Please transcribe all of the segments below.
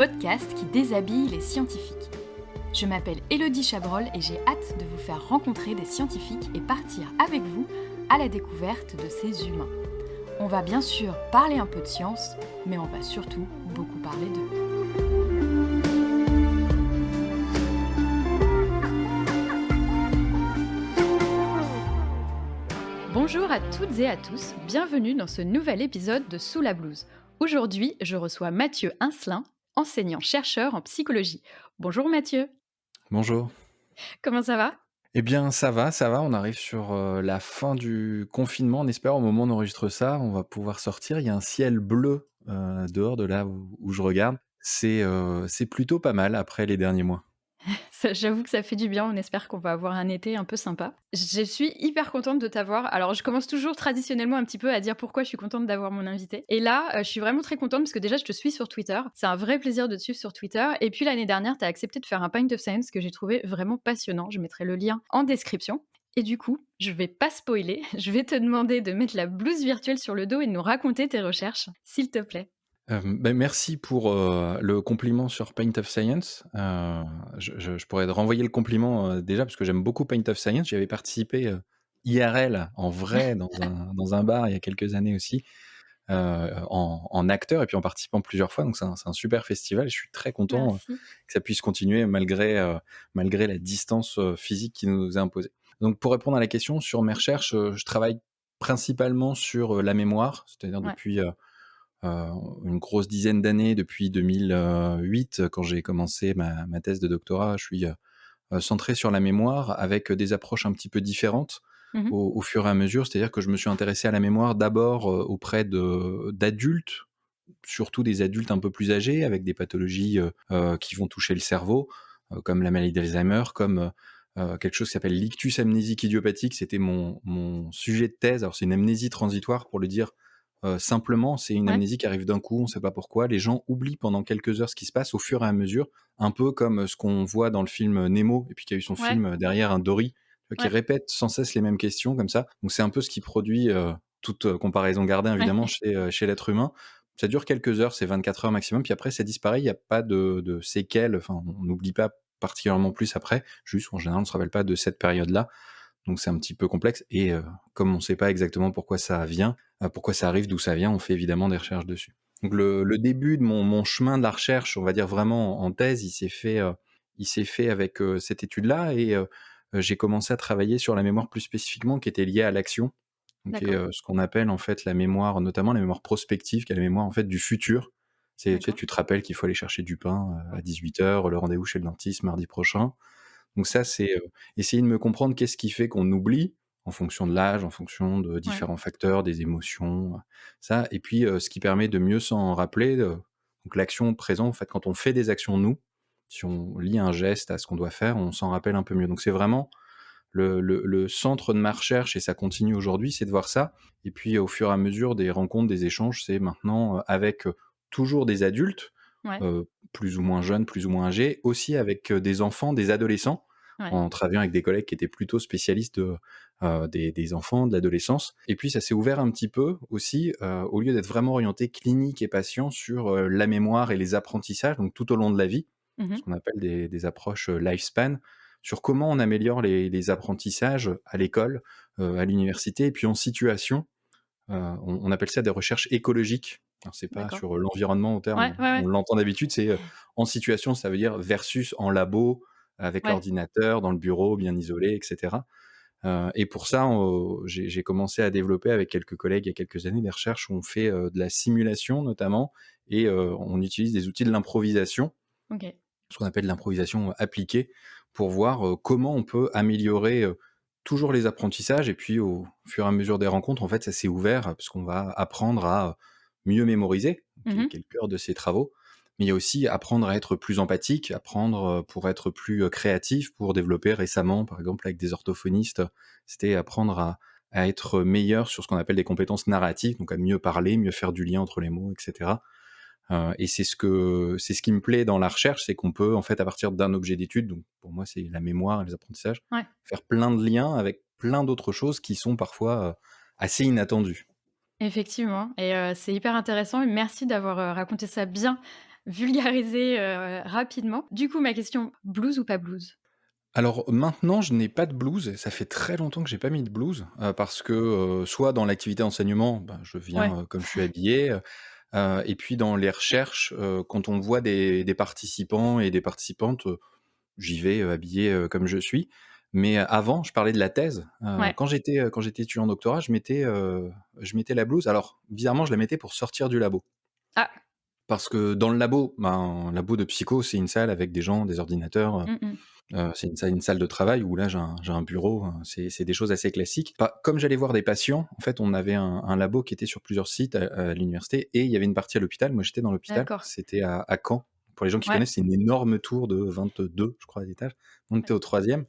podcast qui déshabille les scientifiques. Je m'appelle Élodie Chabrol et j'ai hâte de vous faire rencontrer des scientifiques et partir avec vous à la découverte de ces humains. On va bien sûr parler un peu de science, mais on va surtout beaucoup parler d'eux. Bonjour à toutes et à tous, bienvenue dans ce nouvel épisode de Sous la blouse. Aujourd'hui, je reçois Mathieu Incelin, enseignant-chercheur en psychologie. Bonjour Mathieu, Bonjour. comment ça va ? Eh bien, ça va, on arrive sur, la fin du confinement. On espère au moment où on enregistre ça, on va pouvoir sortir. Il y a un ciel bleu, dehors de là où je regarde. C'est plutôt pas mal après les derniers mois. J'avoue que ça fait du bien, on espère qu'on va avoir un été un peu sympa. Je suis hyper contente de t'avoir. Alors, je commence toujours traditionnellement un petit peu à dire pourquoi je suis contente d'avoir mon invité. Et là, je suis vraiment très contente parce que déjà, je te suis sur Twitter. C'est un vrai plaisir de te suivre sur Twitter. Et puis, l'année dernière, tu as accepté de faire un Pint of Science que j'ai trouvé vraiment passionnant. Je mettrai le lien en description. Et du coup, je vais pas spoiler. Je vais te demander de mettre la blouse virtuelle sur le dos et de nous raconter tes recherches, s'il te plaît. Merci pour, le compliment sur Paint of Science. Je pourrais te renvoyer le compliment, déjà parce que j'aime beaucoup Paint of Science. J'y avais participé, IRL, en vrai, dans un bar il y a quelques années aussi, en acteur et puis en participant plusieurs fois. Donc c'est un super festival et je suis très content, Merci. que ça puisse continuer malgré la distance, physique qui nous est imposée. Donc pour répondre à la question, sur mes recherches, je travaille principalement sur, la mémoire, c'est-à-dire Ouais, depuis, une grosse dizaine d'années, depuis 2008, quand j'ai commencé ma thèse de doctorat. Je suis, centré sur la mémoire avec des approches un petit peu différentes mhm, au fur et à mesure. C'est-à-dire que je me suis intéressé à la mémoire d'abord, auprès d'adultes, surtout des adultes un peu plus âgés avec des pathologies, qui vont toucher le cerveau, comme la maladie d'Alzheimer, comme, quelque chose qui s'appelle l'ictus amnésique idiopathique. C'était mon sujet de thèse. Alors c'est une amnésie transitoire pour le dire, simplement, c'est une ouais, amnésie qui arrive d'un coup, on ne sait pas pourquoi. Les gens oublient pendant quelques heures ce qui se passe au fur et à mesure, un peu comme, ce qu'on voit dans le film, Nemo et puis qui a eu son ouais, film, derrière, un Dory, tu vois, qui ouais, répète sans cesse les mêmes questions comme ça. Donc c'est un peu ce qui produit, toute, comparaison gardée évidemment ouais. chez l'être humain. Ça dure quelques heures, c'est 24 heures maximum, puis après ça disparaît, il y a pas de séquelles, enfin on n'oublie pas particulièrement plus après, juste en général on se rappelle pas de cette période-là. Donc c'est un petit peu complexe et comme on ne sait pas exactement pourquoi ça vient, pourquoi ça arrive, d'où ça vient, on fait évidemment des recherches dessus. Donc le début de mon chemin de la recherche, on va dire vraiment en thèse, il s'est fait avec, cette étude-là et j'ai commencé à travailler sur la mémoire plus spécifiquement qui était liée à l'action, donc qui est, D'accord, ce qu'on appelle en fait la mémoire, notamment la mémoire prospective, qui est la mémoire en fait du futur. C'est, tu sais, d'accord. tu te rappelles qu'il faut aller chercher du pain, à 18 heures, le rendez-vous chez le dentiste mardi prochain. Donc ça, c'est, essayer de me comprendre qu'est-ce qui fait qu'on oublie, en fonction de l'âge, en fonction de Ouais. différents facteurs, des émotions, ça et puis, ce qui permet de mieux s'en rappeler, donc l'action présent, en fait, quand on fait des actions nous, si on lie un geste à ce qu'on doit faire, on s'en rappelle un peu mieux. Donc c'est vraiment le centre de ma recherche et ça continue aujourd'hui, c'est de voir ça et puis au fur et à mesure des rencontres, des échanges, c'est maintenant, avec, toujours des adultes, Ouais, plus ou moins jeunes, plus ou moins âgés, aussi avec, des enfants, des adolescents, ouais, en travaillant avec des collègues qui étaient plutôt spécialistes des enfants, de l'adolescence et puis ça s'est ouvert un petit peu aussi, au lieu d'être vraiment orienté clinique et patient sur, la mémoire et les apprentissages, donc tout au long de la vie, ce mmh, qu'on appelle des approches, lifespan, sur comment on améliore les apprentissages à l'école, à l'université et puis en situation. On appelle ça des recherches écologiques. Alors c'est pas d'accord. sur l'environnement au terme Ouais, ouais, on ouais, l'entend d'habitude, c'est, en situation, ça veut dire versus en labo, avec ouais, l'ordinateur, dans le bureau, bien isolé et cetera. Et pour ça, j'ai commencé à développer avec quelques collègues il y a quelques années des recherches où on fait, de la simulation notamment et on utilise des outils de l'improvisation, OK. ce qu'on appelle l'improvisation appliquée, pour voir, comment on peut améliorer, toujours les apprentissages et puis au fur et à mesure des rencontres, en fait, ça s'est ouvert, parce qu'on va apprendre à, mieux mémoriser, qui est Mmh, le cœur de ces travaux. Mais il y a aussi apprendre à être plus empathique, apprendre, pour être plus, créatif, pour développer récemment, par exemple avec des orthophonistes, c'était apprendre à être meilleur sur ce qu'on appelle des compétences narratives, donc à mieux parler, mieux faire du lien entre les mots et cetera. Et c'est ce qui me plaît dans la recherche, c'est qu'on peut, en fait, à partir d'un objet d'étude, donc pour moi, c'est la mémoire et les apprentissages, ouais, faire plein de liens avec plein d'autres choses qui sont parfois, assez inattendues. effectivement et c'est hyper intéressant et merci d'avoir, raconté ça bien, vulgariser, rapidement. Du coup, ma question, blues ou pas blues? Alors maintenant, je n'ai pas de blues, ça fait très longtemps que j'ai pas mis de blues, parce que, soit dans l'activité enseignement, ben, je Ouais, viens, comme je suis habillé, et puis dans les recherches, quand on voit des participants et des participantes, j'y vais, habillé, comme je suis. Mais, avant, je parlais de la thèse, ouais. quand j'étais étudiant en doctorat, je mettais la blouse. Alors bizarrement, je la mettais pour sortir du labo. Ah! Parce que dans le labo, ben, un labo de psycho, c'est une salle avec des gens, des ordinateurs, Mmh mh. c'est une salle de travail où là j'ai un bureau, c'est des choses assez classiques. Bah, comme j'allais voir des patients, en fait, on avait un labo qui était sur plusieurs sites à l'université et il y avait une partie à l'hôpital. Moi, j'étais dans l'hôpital, D'accord. c'était à Caen. Pour les gens qui Ouais, connaissent, c'est une énorme tour de 22, je crois, d'étages. On ouais, était au troisième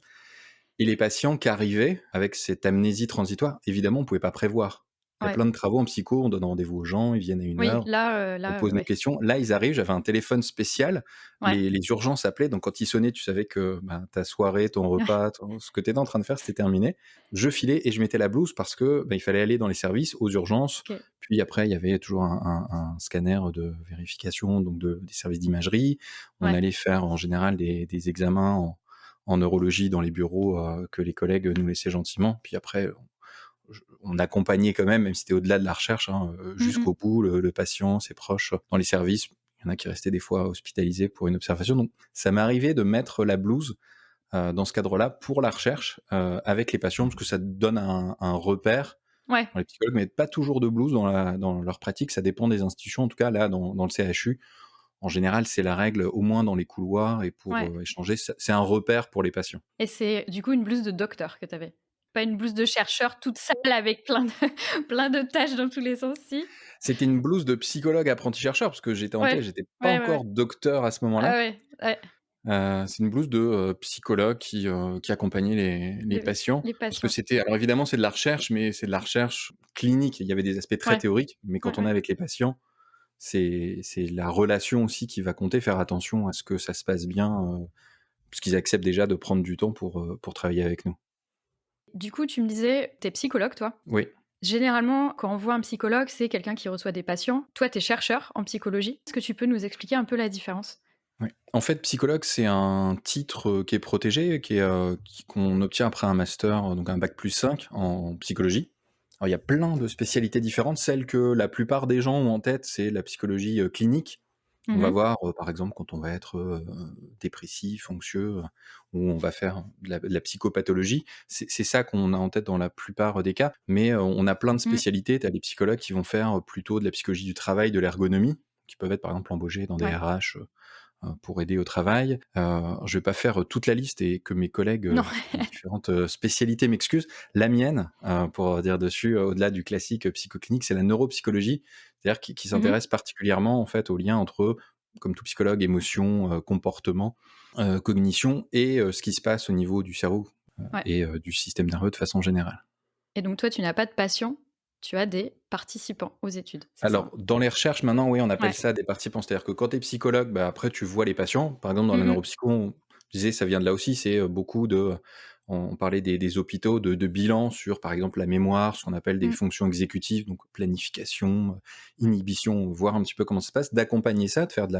et les patients qui arrivaient avec cette amnésie transitoire, évidemment, on pouvait pas prévoir. Il y a ouais. plein de travaux en psycho, on donne rendez-vous aux gens, ils viennent à une Oui, heure, on là, pose nos ouais. questions. Là, ils arrivent, j'avais un téléphone spécial, Ouais. les urgences appelaient, donc quand ils sonnaient, tu savais que, ben, ta soirée, ton repas, ton ce que tu étais en train de faire, c'était terminé. Je filais et je mettais la blouse parce que, bah, il fallait aller dans les services, aux urgences, OK. puis après il y avait toujours un scanner de vérification, donc des services d'imagerie. On Ouais. allait faire en général des examens en neurologie dans les bureaux, que les collègues nous laissaient gentiment. Puis après, on accompagnait quand même si c'était au-delà de la recherche, hein, Mmh mh. jusqu'au bout, le patient, ses proches, dans les services. Il y en a qui restaient des fois hospitalisés pour une observation. Donc ça m'est arrivé de mettre la blouse, dans ce cadre-là pour la recherche, avec les patients parce que ça donne un repère Ouais. pour les psychologues, mais pas toujours de blouse dans leur pratique, ça dépend des institutions. En tout cas là, dans le CHU, en général, c'est la règle, au moins dans les couloirs et pour, Ouais. échanger, c'est un repère pour les patients. Et c'est du coup une blouse de docteur que tu avais? Pas une blouse de chercheur toute sale avec plein de plein de taches dans tous les sens, si? C'était une blouse de psychologue apprenti-chercheur parce que j'étais en Ouais. thèse, j'étais pas Ouais, ouais, ouais. encore docteur à ce Ah moment-là. ouais, ouais. C'est une blouse de, psychologue qui accompagnait les Les patients. les Parce que patients. c'était alors évidemment, c'est de la recherche, mais c'est de la recherche clinique. Il y avait des aspects très Ouais. théoriques, mais Ouais, quand on est ouais. avec les patients, c'est la relation aussi qui va compter, faire attention à ce que ça se passe bien, puisqu'ils acceptent déjà de prendre du temps pour travailler avec nous. Du coup, tu me disais, tu es psychologue, toi? Oui. Généralement, quand on voit un psychologue, c'est quelqu'un qui reçoit des patients. Toi, tu es chercheur en psychologie. Est-ce que tu peux nous expliquer un peu la différence? Oui. En fait, psychologue, c'est un titre, qui est protégé, qu'on obtient après un master, donc un bac+5 en psychologie. Alors il y a plein de spécialités différentes. Celle que la plupart des gens ont en tête, c'est la psychologie, clinique. On Mmh va mh. voir, par exemple, quand on va être, dépressif, anxieux, ou on va faire de la psychopathologie. C'est ça qu'on a en tête dans la plupart des cas, mais, on a plein de Mmh. spécialités. Tu as des psychologues qui vont faire, plutôt de la psychologie du travail, de l'ergonomie, qui peuvent être, par exemple, embauchés dans des Ouais. RH, pour aider au travail. Je vais pas faire, toute la liste et que mes collègues, Non. de différentes, spécialités m'excusent. La mienne, pour dire dessus, au-delà du classique, psychoclinique, c'est la neuropsychologie. C'est-à-dire qui Mmh mh. s'intéresse particulièrement, en fait, au lien entre, comme tout psychologue, émotion, comportement, cognition et ce qui se passe au niveau du cerveau, Ouais. et du système nerveux de façon générale. Et donc toi, tu n'as pas de patients, tu as des participants aux études, c'est ça, Alors, hein? dans les recherches maintenant, oui, on appelle Ouais. ça des participants. C'est-à-dire que quand tu es psychologue, bah, après tu vois les patients. Par exemple, dans la Mmh mh. neuropsycho, je disais, ça vient de là aussi, c'est, beaucoup de on parlait des hôpitaux, de bilan sur, par exemple, la mémoire, ce qu'on appelle des Mmh. fonctions exécutives, donc planification, Ouais. inhibition, voir un petit peu comment ça se passe, d'accompagner ça, de faire de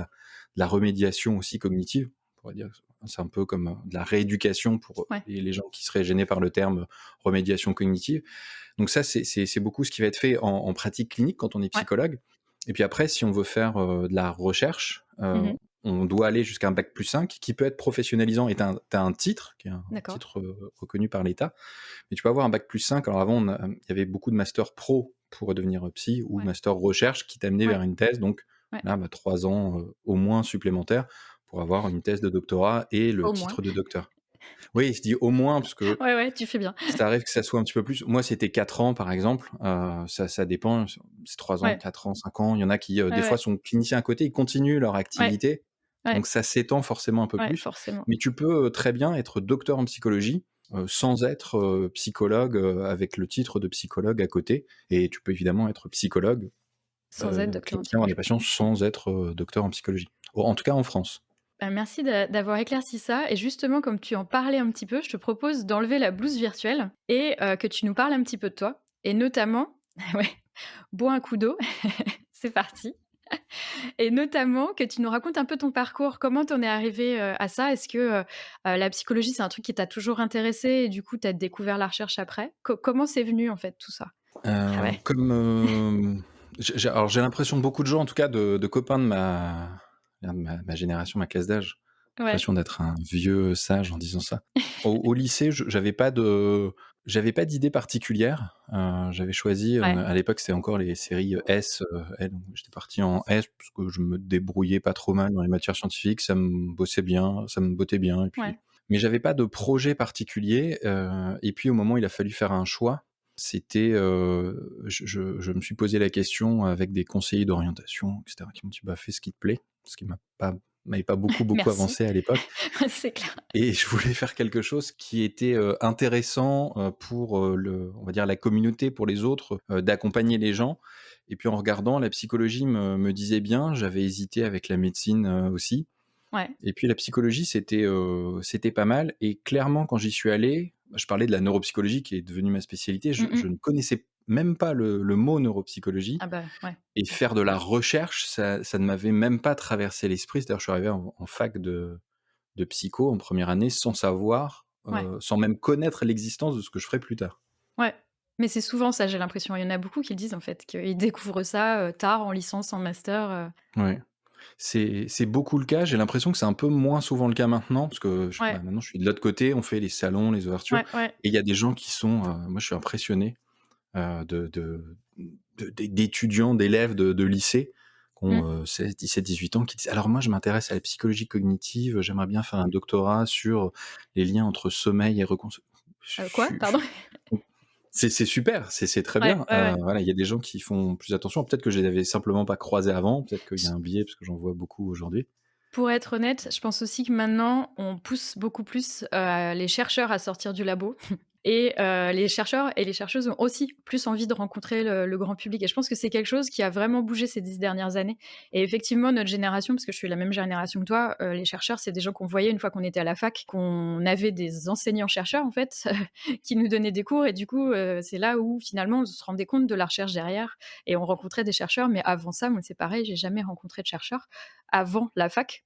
la remédiation aussi cognitive. On pourrait dire, c'est un peu comme, de la rééducation pour, Ouais. les gens qui seraient gênés par le terme, remédiation cognitive. Donc ça, c'est beaucoup ce qui va être fait en pratique clinique quand on est Ouais. psychologue. Et puis après, si on veut faire, de la recherche, Mmh mh. on doit aller jusqu'à un bac+5 qui peut être professionnalisant et tu as un titre qui est un D'accord. titre, reconnu par l'État. Mais tu peux avoir un bac+5. Alors avant, il y avait beaucoup de masters pro pour devenir, psy ou Ouais. master recherche qui t'amenait Ouais. vers une thèse. Donc Ouais. là, bah, 3 ans, au moins supplémentaires pour avoir une thèse de doctorat et le Au moins. titre de docteur. Oui, je dis au moins parce que Ouais, ouais, tu fais bien. ça arrive que ça soit un petit peu plus. Moi, c'était 4 ans, par exemple, ça dépend, c'est 3 ans, Ouais. 4 ans, 5 ans. Il y en a qui, Ouais, des fois ouais. sont cliniciens à côté, ils continuent leur Ouais. activité, Ouais. donc ça s'étend forcément un peu Ouais, plus. forcément. Mais tu peux, très bien être docteur en psychologie, sans être, psychologue, avec le titre de psychologue à côté et tu peux évidemment être psychologue, Sans être docteur en clinicien, avoir des psychologie. patients sans être, docteur en psychologie. En tout cas en France. Bah, merci d'avoir éclairci ça et justement, comme tu en parlais un petit peu, je te propose d'enlever la blouse virtuelle et que tu nous parles un petit peu de toi et notamment ouais, bois un coup d'eau. C'est parti. Et notamment que tu nous racontes un peu ton parcours. Comment tu en es arrivé, à ça? Est-ce que, la psychologie, c'est un truc qui t'a toujours intéressé et du coup, tu as découvert la recherche après? Comment c'est venu, en fait, tout ça? Ah ouais. Comme, j'ai l'impression que beaucoup de gens, en tout cas de copains de ma génération, ma classe d'âge, Ouais. l'impression d'être un vieux sage en disant ça. Au lycée, j'avais pas d'idée particulière. J'avais choisi, Ouais. à l'époque, c'était encore les séries, S, L, donc j'étais parti en S parce que je me débrouillais pas trop mal dans les matières scientifiques, ça me bottait bien et puis Ouais. mais j'avais pas de projet particulier, et puis au moment où il a fallu faire un choix, c'était, je me suis posé la question avec des conseillers d'orientation et cetera qui m'ont dit: «Bah, fais ce qui te plaît», ce qui m'avait pas beaucoup Merci. avancé à l'époque. C'est clair. Et je voulais faire quelque chose qui était, intéressant, pour, on va dire la communauté, pour les autres, d'accompagner les gens et puis en regardant, la psychologie me disait bien, j'avais hésité avec la médecine, aussi Ouais. et puis la psychologie c'était pas mal et clairement quand j'y suis allé, je parlais de la neuropsychologie qui est devenue ma spécialité, je Mmh mh. je ne connaissais même pas le mot neuropsychologie Ah bah, ouais. et faire de la recherche, ça ne m'avait même pas traversé l'esprit. C'est-à-dire je suis arrivé en fac de psycho en première année sans savoir, Ouais. sans même connaître l'existence de ce que je ferais plus tard. Ouais. Mais c'est souvent ça, j'ai l'impression. Il y en a beaucoup qui le disent, en fait, qu'ils découvrent ça, tard, en licence, en master, Ouais. C'est beaucoup le cas. J'ai l'impression que c'est un peu moins souvent le cas maintenant parce que Ouais. maintenant je suis de l'autre côté, on fait les salons, les ouvertures Ouais, ouais. et il y a des gens qui sont, moi je suis impressionné, d'étudiants, d'élèves de lycée qui Mmh. ont, 16-17-18 ans qui disent: «Alors moi je m'intéresse à la psychologie cognitive, j'aimerais bien faire un doctorat sur les liens entre sommeil et Quoi? je Pardon? c'est super, c'est très Ouais, bien. ouais, ouais. Voilà, il y a des gens qui font plus attention. Peut-être que je les avais simplement pas croisés avant, peut-être qu'il y a un biais parce que j'en vois beaucoup aujourd'hui. Pour être honnête, je pense aussi que maintenant, on pousse beaucoup plus, les chercheurs à sortir du labo et les chercheurs et les chercheuses ont aussi plus envie de rencontrer le grand public et je pense que c'est quelque chose qui a vraiment bougé ces 10 dernières années et effectivement, notre génération, parce que je suis la même génération que toi, les chercheurs, c'est des gens qu'on voyait une fois qu'on était à la fac, qu'on avait des enseignants-chercheurs, en fait, qui nous donnaient des cours et du coup, c'est là où finalement on se rendait compte de la recherche derrière et on rencontrait des chercheurs mais avant ça, moi, c'est pareil, j'ai jamais rencontré de chercheurs avant la fac.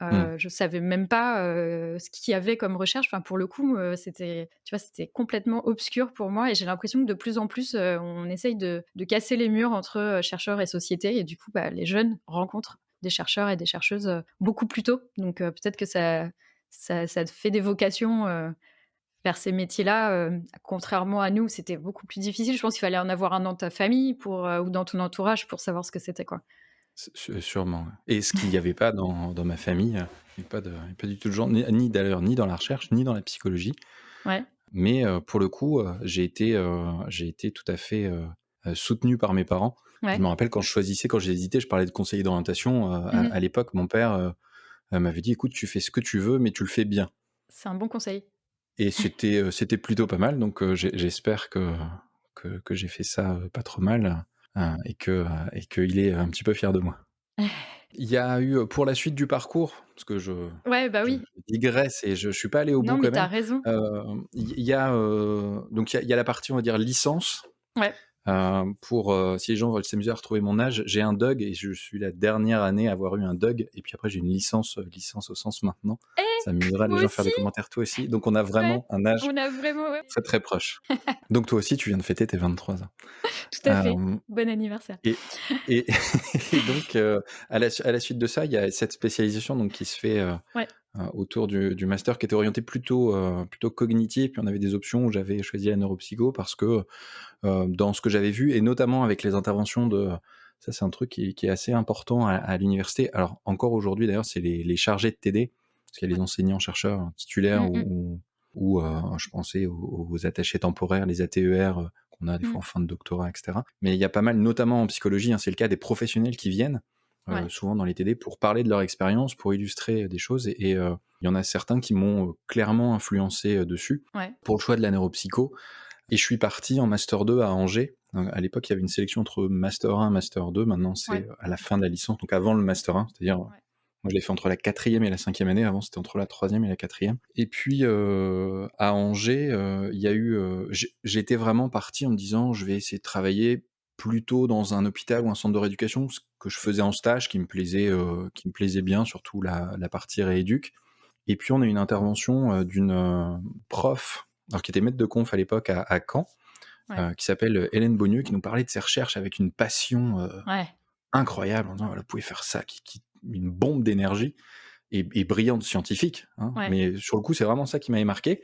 Mmh. Je savais même pas, ce qu'il y avait comme recherche. Enfin, pour le coup, c'était tu vois, c'était complètement obscur pour moi et j'ai l'impression que de plus en plus, on essaye de casser les murs entre, chercheurs et société et du coup, bah, les jeunes rencontrent des chercheurs et des chercheuses, beaucoup plus tôt. Donc peut-être que ça te fait des vocations, vers ces métiers-là, contrairement à nous, c'était beaucoup plus difficile. Je pense qu'il fallait en avoir un dans ta famille pour, ou dans ton entourage pour savoir ce que c'était, quoi. Sûrement, ouais et ce qu'il y avait pas dans ma famille, il y a pas du tout de gens, ni d'ailleurs, ni dans la recherche, ni dans la psychologie. Ouais. Mais, pour le coup, j'ai été tout à fait, soutenu par mes parents. Je Ouais. me rappelle quand j'ai hésité, je parlais de conseiller d'orientation, Mmh. à l'époque, mon père, m'avait dit: «Écoute, tu fais ce que tu veux, mais tu le fais bien» C'est un bon conseil. et c'était plutôt pas mal donc, j'espère que j'ai fait ça, pas trop mal, et qu'il est un petit peu fier de moi. Il y a eu, pour la suite du parcours, parce que Ouais, bah, je oui. digresse et je suis pas allé au Non, bout mais quand tu as même. raison. Il y a, donc il y a la partie, on va dire, licence. Ouais. Pour, si les gens veulent s'amuser à retrouver mon âge, j'ai un DUG et je suis la dernière année à avoir eu un DUG et puis après j'ai une licence, licence au sens maintenant. Eh! Ça amusera les Moi gens à faire aussi! des commentaires, toi aussi? Donc on a Ouais, vraiment un âge on a vraiment ouais, très, très proche. Donc toi aussi tu viens de fêter tes 23 ans. tout à fait. Hem Bon anniversaire. et et et donc, à la suite de ça, il y a cette spécialisation donc qui se fait, Ouais. autour du master qui était orienté plutôt cognitif. Puis on avait des options où j'avais choisi la neuropsycho parce que, dans ce que j'avais vu et notamment avec les interventions ça c'est un truc qui est assez important à l'université. Alors encore aujourd'hui d'ailleurs, c'est les chargés de TD, parce qu'il y a Ouais. les enseignants-chercheurs titulaires Mmh mh. je pensais aux attachés temporaires, les ATER, qu'on a des Mmh. fois en fin de doctorat et cetera. Mais il y a pas mal, notamment en psychologie, hein, c'est le cas des professionnels qui viennent, Ouais. souvent dans les TD pour parler de leur expérience, pour illustrer des choses il y en a certains qui m'ont, clairement influencé, dessus, Ouais. pour le choix de la neuropsycho et je suis parti en master 2 à Angers. À l'époque, il y avait une sélection entre master 1, master 2. Maintenant, Ouais. c'est à la fin de la licence, donc avant le master 1, c'est-à-dire, Ouais. moi je l'ai fait entre la quatrième et la cinquième année. Avant, c'était entre la troisième et la quatrième. Et puis, à Angers, il y a eu, j'étais vraiment parti en me disant: «Je vais essayer de travailler plutôt dans un hôpital ou un centre de rééducation, ce que je faisais en stage qui me plaisait bien, surtout la partie rééduc. Et puis on a eu une intervention, d'une, prof, alors qui était maître de conf à l'époque à Caen, Ouais. qui s'appelle, Hélène Beaunieu, qui nous parlait de ses recherches avec une passion, Ouais. incroyable en disant: «Voilà, vous pouvez faire ça», qui une bombe d'énergie et brillante scientifique, hein, Ouais. mais sur le coup, c'est vraiment ça qui m'avait marqué.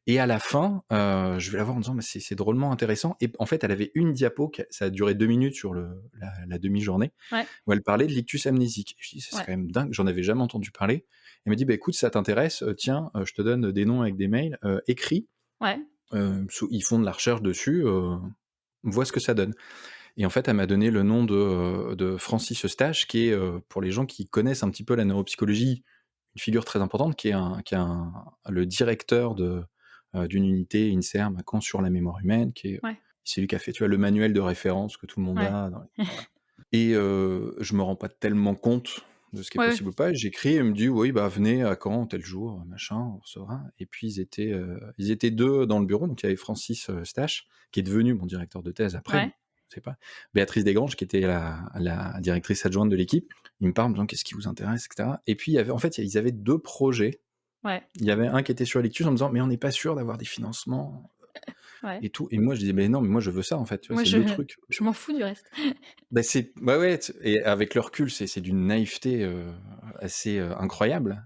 Et à la fin, je vais la voir en disant: «Mais c'est drôlement intéressant», et en fait, elle avait une diapo ça a duré 2 minutes sur la demi-journée, Ouais. où elle parlait de l'ictus amnésique. Je dis: «C'est Ouais. quand même dingue, j'en avais jamais entendu parler». Elle m'a dit: «Bah, écoute, ça t'intéresse, tiens, je te donne des noms avec des mails, écris, Ouais. ils font de la recherche dessus, vois ce que ça donne». Et en fait, elle m'a donné le nom de Francis Eustache, qui est, pour les gens qui connaissent un petit peu la neuropsychologie, une figure très importante, qui est le directeur d'une unité INSERM à Caen sur la mémoire humaine, Ouais. c'est lui qui a fait, tu vois, le manuel de référence que tout le monde Ouais. a voilà. Et je me rends pas tellement compte de ce qui est Ouais, ouais. possible ou pas. J'écris, elle me dit: «Oui, bah, venez à Caen tel jour, machin, on recevra». Et puis ils étaient 2 dans le bureau, donc il y avait Francis, Eustache, qui est devenu mon directeur de thèse après, Ouais. je sais pas. Béatrice Desgranges, qui était la directrice adjointe de l'équipe. Ils me parlent en me disant: «Qu'est-ce qui vous intéresse?» et cetera. Et puis il y avait en fait, ils avaient 2 projets. Ouais. Il y avait un qui était sur l'ictus en me disant: «Mais on n'est pas sûr d'avoir des financements Ouais. et tout». Et moi je disais: «Mais non, mais moi je veux ça en fait», tu vois? Moi, C'est je le truc. je m'en fous du reste. Bah, c'est ouais, ouais, et avec le recul, c'est d'une naïveté, assez, incroyable.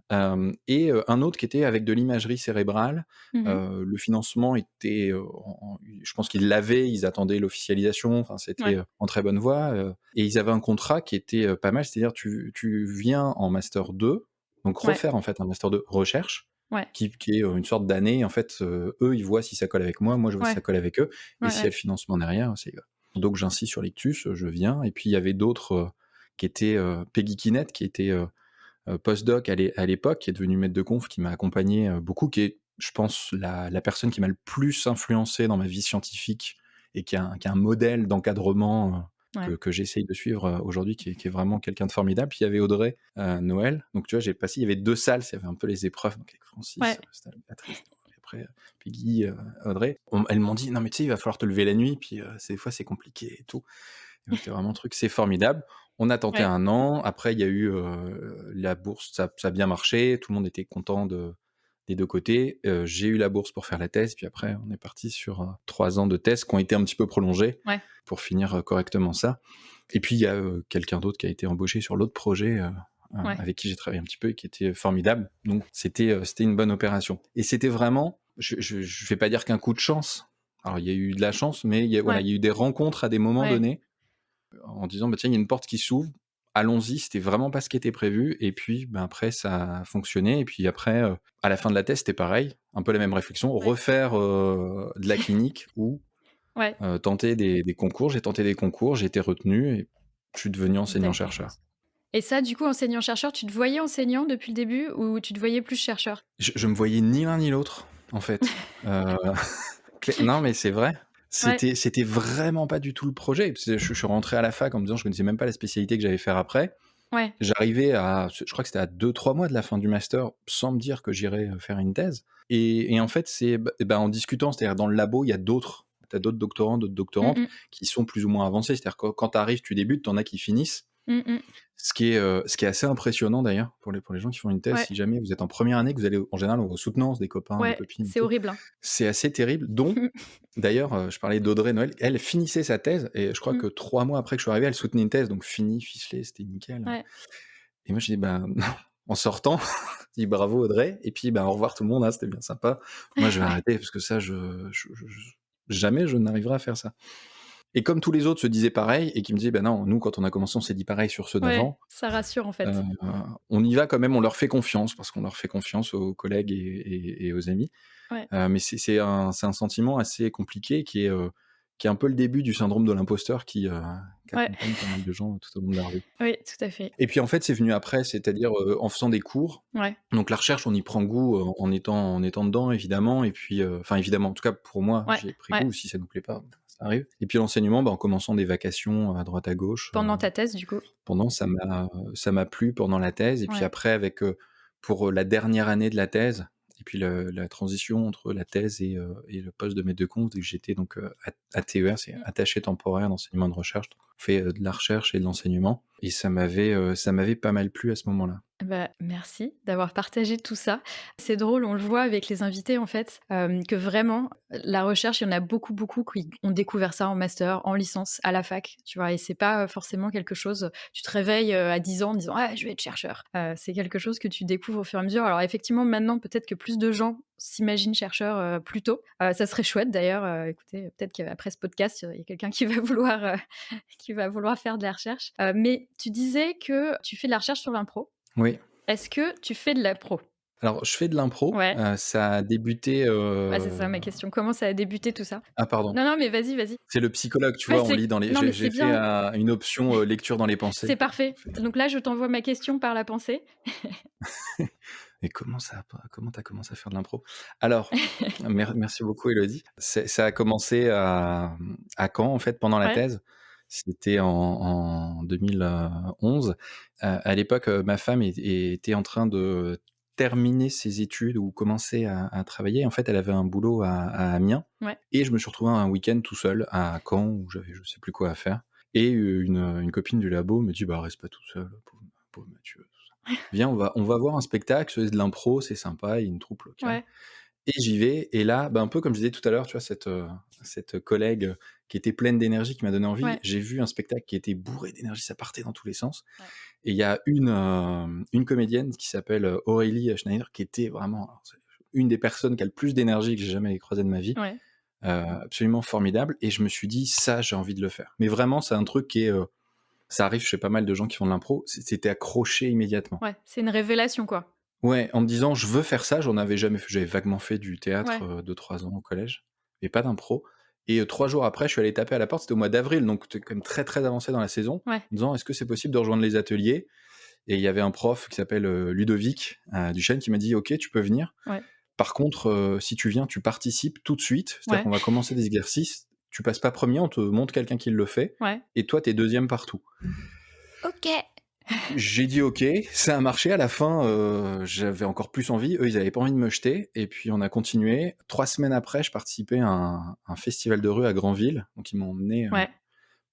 Et un autre qui était avec de l'imagerie cérébrale. Mmh mh. Le financement était, je pense qu'ils l'avaient, ils attendaient l'officialisation, enfin c'était, Ouais. en très bonne voie, et ils avaient un contrat qui était, pas mal, c'est-à-dire tu viens en master 2, donc Ouais. refaire en fait un master 2 recherche, Ouais. qui est, une sorte d'année en fait, eux, ils voient si ça colle avec moi, moi je vois si Ouais. ça colle avec eux, et Ouais, s'il y a ouais. le financement derrière, c'est donc j'insiste sur l'ictus, je viens. Et puis il y avait d'autres, qui étaient, Peggy Kinnett, qui était, postdoc à l'époque, qui est devenue maître de conf, qui m'a accompagné, beaucoup, qui est, je pense, la personne qui m'a le plus influencé dans ma vie scientifique, et qui est un modèle d'encadrement, Ouais. que j'essaye de suivre, aujourd'hui, qui est vraiment quelqu'un de formidable. Puis il y avait Audrey, Noël, donc tu vois, j'ai passé il y avait 2 salles, il y avait un peu les épreuves, donc avec Francis, Ouais. c'était avec Patrice, et après, Peggy, Audrey. Elles m'ont dit: «Non mais tu sais, il va falloir te lever la nuit, puis, des fois c'est compliqué et tout». Et moi, j'étais vraiment truc, c'est formidable. On a tenté Ouais. 1 an. Après, il y a eu, la bourse, ça a bien marché. Tout le monde était content des 2 côtés. J'ai eu la bourse pour faire la thèse, puis après, on est parti sur, 3 ans de thèse qui ont été un petit peu prolongés Ouais. pour finir, correctement ça. Et puis, il y a, quelqu'un d'autre qui a été embauché sur l'autre projet, Ouais. avec qui j'ai travaillé un petit peu et qui était formidable. Donc c'était une bonne opération. Et c'était vraiment, je vais pas dire qu'un coup de chance. Alors, il y a eu de la chance, mais voilà, Ouais. il y a eu des rencontres à des moments Ouais. donnés, en disant: «Bah, tiens, il y a une porte qui s'ouvre, allons-y». C'était vraiment pas ce qui était prévu, et puis, ben, après ça a fonctionné. Et puis après, à la fin de la thèse, c'était pareil, un peu la même réflexion, Ouais. refaire, de la clinique ou, Ouais. tenter des concours. J'ai tenté des concours, j'ai été retenu et je suis devenu Et tu été enseignant-chercheur. et ça, du coup, enseignant-chercheur, tu te voyais enseignant depuis le début ou tu te voyais plus chercheur? Je me voyais ni l'un ni l'autre, en fait. Non, mais c'est vrai. Ouais. C'était vraiment pas du tout le projet. Parce que je suis rentré à la fac en me disant: «Je connaissais même pas la spécialité que j'allais faire après». Ouais. J'arrivais je crois que c'était à 2-3 mois de la fin du master, sans me dire que j'irais, faire une thèse. Et en fait, en discutant, c'est-à-dire dans le labo, il y a tu as d'autres doctorants, d'autres Mmh doctorantes mh. qui sont plus ou moins avancés. C'est-à-dire que quand tu arrives, tu débutes, tu en as qui finissent. Mmh mh. Ce qui est assez impressionnant d'ailleurs pour les gens qui font une thèse. Ouais. Si jamais vous êtes en première année, que vous allez en général aux soutenances des copains, des Ouais, copines et c'est tout, horrible, hein. c'est assez terrible. Dont d'ailleurs, je parlais d'Audrey Noël, elle finissait sa thèse, et je crois Mmh. que 3 mois après que je suis arrivé, elle soutenait une thèse, donc fini, ficelé, c'était nickel. Ouais. Et moi, je dis: «Ben, non». En sortant, je dis: «Bravo Audrey», et puis, ben, au revoir tout le monde, hein, c'était bien sympa. Moi, je vais Ouais. arrêter parce que ça, jamais je n'arriverai à faire ça. Et comme tous les autres se disaient pareil et qui me disaient: «Ben non, nous, quand on a commencé, on s'est dit pareil sur ceux Ouais, d'avant, ça rassure, en heu, fait. on y va quand même, on leur fait confiance», parce qu'on leur fait confiance aux collègues et aux amis. Ouais. Mais c'est un sentiment assez compliqué qui est un peu le début du syndrome de l'imposteur qui Ouais. accompagne pas mal de gens tout au long de leur vie. Oui, tout à fait. Et puis en fait, c'est venu après, c'est-à-dire, en faisant des cours. Ouais. Donc la recherche, on y prend goût, en étant dedans évidemment. Et puis, enfin évidemment, en tout cas pour moi, Ouais. j'ai pris Ouais. goût. Si ça nous plaît pas, ça arrive. Et puis l'enseignement, en commençant des vacations à droite à gauche, Pendant ta thèse, du coup? pendant ça m'a plu pendant la thèse. Et puis Ouais. après avec, pour, la dernière année de la thèse, et puis la transition entre la thèse et le poste de maître de conf, vu que j'étais donc, ATER, c'est attaché temporaire d'enseignement de recherche. On fait, de la recherche et de l'enseignement et ça m'avait pas mal plu à ce moment-là. Bah, merci d'avoir partagé tout ça. C'est drôle, on le voit avec les invités en fait, que vraiment la recherche, il y en a beaucoup, beaucoup qui ont découvert ça en master, en licence, à la fac, tu vois? Et c'est pas, forcément quelque chose tu te réveilles, à 10 ans en disant: «Ah, je vais être chercheur». C'est quelque chose que tu découvres au fur et à mesure. Alors effectivement, maintenant, peut-être que plus de gens s'imaginent chercheurs, plus tôt. Ça serait chouette d'ailleurs, écoutez, peut-être qu'après ce podcast, il y a quelqu'un qui va vouloir, qui va vouloir faire de la recherche. Mais tu disais que tu fais de la recherche sur l'impro. Oui. Est-ce que tu fais de la pro? Alors je fais de l'impro, Ouais, ça a débuté, ouais, c'est ça ma question. Comment ça a débuté tout ça? ah pardon, Non, non, mais vas-y, vas-y. c'est le psychologue, tu Ouais, vois? On c'est lit dans les non, mais j'ai c'est fait, bien, une option, lecture dans les c'est pensées. parfait. Donc là, je t'envoie ma question par la pensée. Et comment tu as commencé à faire de l'impro? Alors, merci beaucoup Élodie. Ça a commencé à Caen, en fait, pendant la Ouais, thèse. C'était en 2011. À l'époque, ma femme était en train de terminer ses études ou commencer à travailler. En fait, elle avait un boulot à Amiens ouais. et je me suis retrouvé un week-end tout seul à Caen où j'avais je sais plus quoi à faire et une copine du labo me dit: «Bah, reste pas tout seul, pauvre Mathieu». Viens, on va voir un spectacle, c'est de l'impro, c'est sympa, il y a une troupe locale Ouais, et j'y vais et là, bah, un peu comme je disais tout à l'heure, tu vois, cette collègue, qui était pleine d'énergie, qui m'a donné envie, ouais, j'ai vu un spectacle qui était bourré d'énergie, ça partait dans tous les sens ouais, et il y a une comédienne qui s'appelle, Aurélie, Schneider, qui était vraiment alors c'est une des personnes qui a le plus d'énergie que j'ai jamais croisée de ma vie, ouais, absolument formidable et je me suis dit: «Ça, j'ai envie de le faire». Mais vraiment, c'est un truc qui est, ça arrive chez pas mal de gens qui font de l'impro, c'était accroché immédiatement. ouais. C'est une révélation, quoi. Ouais, en me disant: «Je veux faire ça», j'en avais jamais fait. J'avais vaguement fait du théâtre, Ouais, 2-3 ans au collège, mais pas d'impro et 3 jours après, je suis allé taper à la porte, c'était au mois d'avril, donc tu quand même très, très avancé dans la saison, ouais, en disant: «Est-ce que c'est possible de rejoindre les ateliers?» et il y avait un prof qui s'appelle, Ludovic, Duchesne qui m'a dit: «OK, tu peux venir. ouais, Par contre, si tu viens, tu participes tout de suite, c'est-à-dire ouais, qu'on va commencer des exercices, tu passes pas premier, on te montre quelqu'un qui le fait ouais. et toi, tu es 2e partout». OK. J'ai dit: «OK», ça a marché à la fin, j'avais encore plus envie. Eux, ils avaient pas envie de me jeter et puis on a continué. 3 semaines après, je participais à un festival de rue à Granville, donc ils m'ont emmené, Ouais,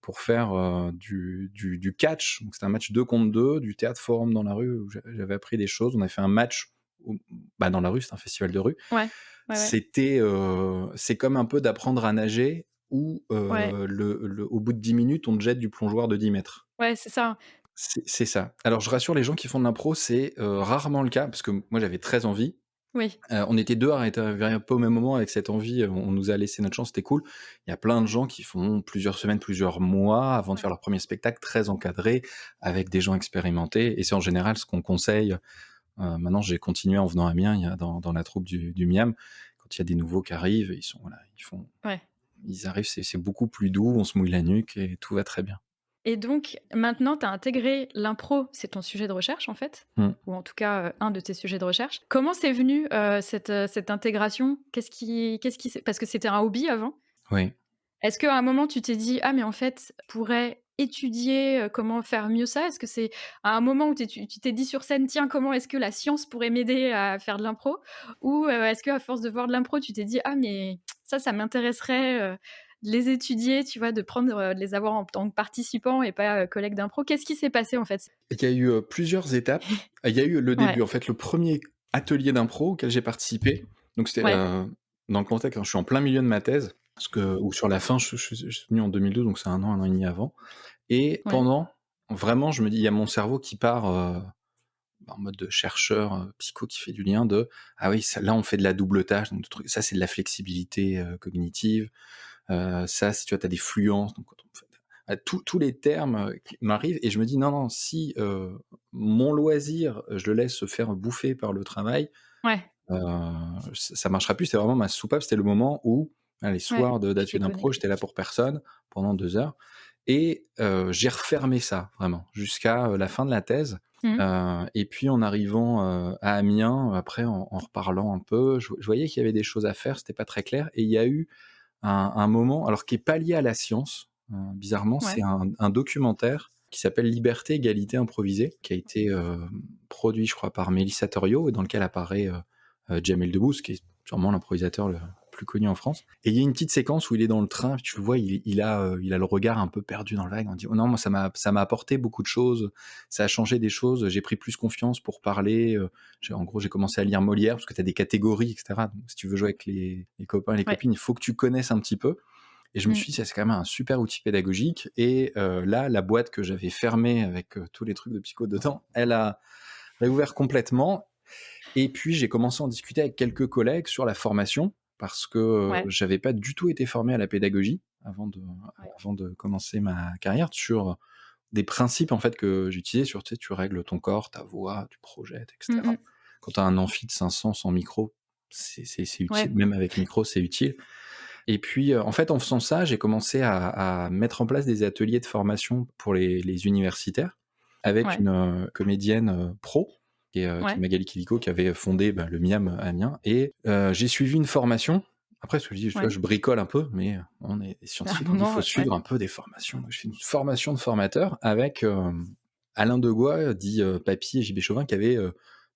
pour faire, du catch, donc c'était un match 2 contre 2, du théâtre forum dans la rue où j'avais appris des choses. On a fait un match où bah, dans la rue, c'était un festival de rue. ouais, ouais, ouais, C'est comme un peu d'apprendre à nager où, ouais, au bout de 10 minutes, on te jette du plongeoir de 10 mètres. ouais, c'est ça. C'est ça. Alors je rassure les gens qui font de l'impro, c'est, rarement le cas parce que moi j'avais très envie. Oui, On était 2 à être arrivés un peu au même moment avec cette envie, on nous a laissé notre chance, c'était cool. Il y a plein de gens qui font plusieurs semaines, plusieurs mois avant de faire ouais. leur premier spectacle très encadré, avec des gens expérimentés et c'est en général ce qu'on conseille. Maintenant j'ai continué en venant à Amiens, il y a dans la troupe du Miam, quand il y a des nouveaux qui arrivent, ils sont voilà, Ouais. ils arrivent, c'est beaucoup plus doux, on se mouille la nuque et tout va très bien. Et donc maintenant, tu as intégré l'impro, c'est ton sujet de recherche en fait? Mmh. Ou en tout cas, un de tes sujets de recherche. Comment c'est venu, cette intégration? Qu'est-ce qui s'est parce que c'était un hobby avant? Oui. Est-ce qu'à un moment tu t'es dit: «Ah mais en fait, je pourrais étudier, comment faire mieux ça»? Est-ce que c'est à un moment où tu t'es dit sur scène: «Tiens, comment est-ce que la science pourrait m'aider à faire de l'impro?» Ou, est-ce qu'à force de voir de l'impro, tu t'es dit: «Ah mais ça m'intéresserait, de les étudier», tu vois? De prendre, de les avoir en tant que participant et pas, collègue d'impro. Qu'est-ce qui s'est passé en fait? Il y a eu, plusieurs étapes. Il y a eu le Ouais, début, en fait, le premier atelier d'impro auquel j'ai participé, donc c'était, ouais, dans le contexte quand je suis en plein milieu de ma thèse, parce que ou sur la fin, je suis venu en 2012, donc c'est un an et demi avant et ouais, pendant, vraiment, je me dis il y a mon cerveau qui part, en mode de chercheur, psycho qui fait du lien de: «Ah oui, ça là, on fait de la double tâche, donc ça, c'est de la flexibilité, cognitive, ça, si tu vois, tu as des fluences, donc quand on fait tous les termes, qui m'arrivent et je me dis: «Non, non, si, mon loisir, je le laisse se faire bouffer par le travail, ouais, heu, ça marchera plus». C'était vraiment ma soupape, c'était le moment où, les ouais, soirs de tu d'atelier t'es d'impro, connecté. j'étais là pour personne pendant 2 heures et j'ai refermé ça vraiment jusqu'à, la fin de la thèse, Mmh. et puis en arrivant, à Amiens, après en reparlant un peu, je voyais qu'il y avait des choses à faire, c'était pas très clair et il y a eu un moment, alors qui est pas lié à la science, bizarrement, c'est Ouais, un documentaire qui s'appelle Liberté, égalité, improvisée, qui a été, produit, je crois, par Mélissa Torio et dans lequel apparaît, Jamel Debbouze, qui est sûrement l'improvisateur le plus connu en France. Et il y a une petite séquence où il est dans le train, tu le vois, il a le regard un peu perdu dans le vague. On dit: «Oh non, moi ça m'a apporté beaucoup de choses, ça a changé des choses, j'ai pris plus confiance pour parler, en gros, j'ai commencé à lire Molière», parce que tu as des catégories et cetera. Donc si tu veux jouer avec les copains et les Ouais. copines, il faut que tu connaisses un petit peu. Et je me Mmh. suis dit: «Ça, c'est quand même un super outil pédagogique». Et là, la boîte que j'avais fermée avec, tous les trucs de psycho dedans, elle a réouvert complètement. Et puis j'ai commencé à en discuter avec quelques collègues sur la formation parce que, Ouais. j'avais pas du tout été formé à la pédagogie Ouais. avant de commencer ma carrière, sur des principes, en fait, que j'utilisais sur, tu sais, tu règles ton corps, ta voix, tu projettes et Mmh cetera. mh. Quand tu as un amphi de 500 sans micro, c'est Ouais. utile, même avec micro, c'est utile. Et puis, en fait, en faisant ça, j'ai commencé à mettre en place des ateliers de formation pour les universitaires avec Ouais. une, comédienne, pro qui est Ouais. Magali Kilico, qui avait fondé, le MIAM Amiens. Et j'ai suivi une formation. Après, ce que je dis, tu vois, Ouais. je bricole un peu, mais on est des À un scientifiques, on dit: «Il moment, faut ouais. suivre un peu des formations». Donc je fais une formation de formateur avec, Alain Degois, dit, Papy, et JB Chauvin, qui avaient,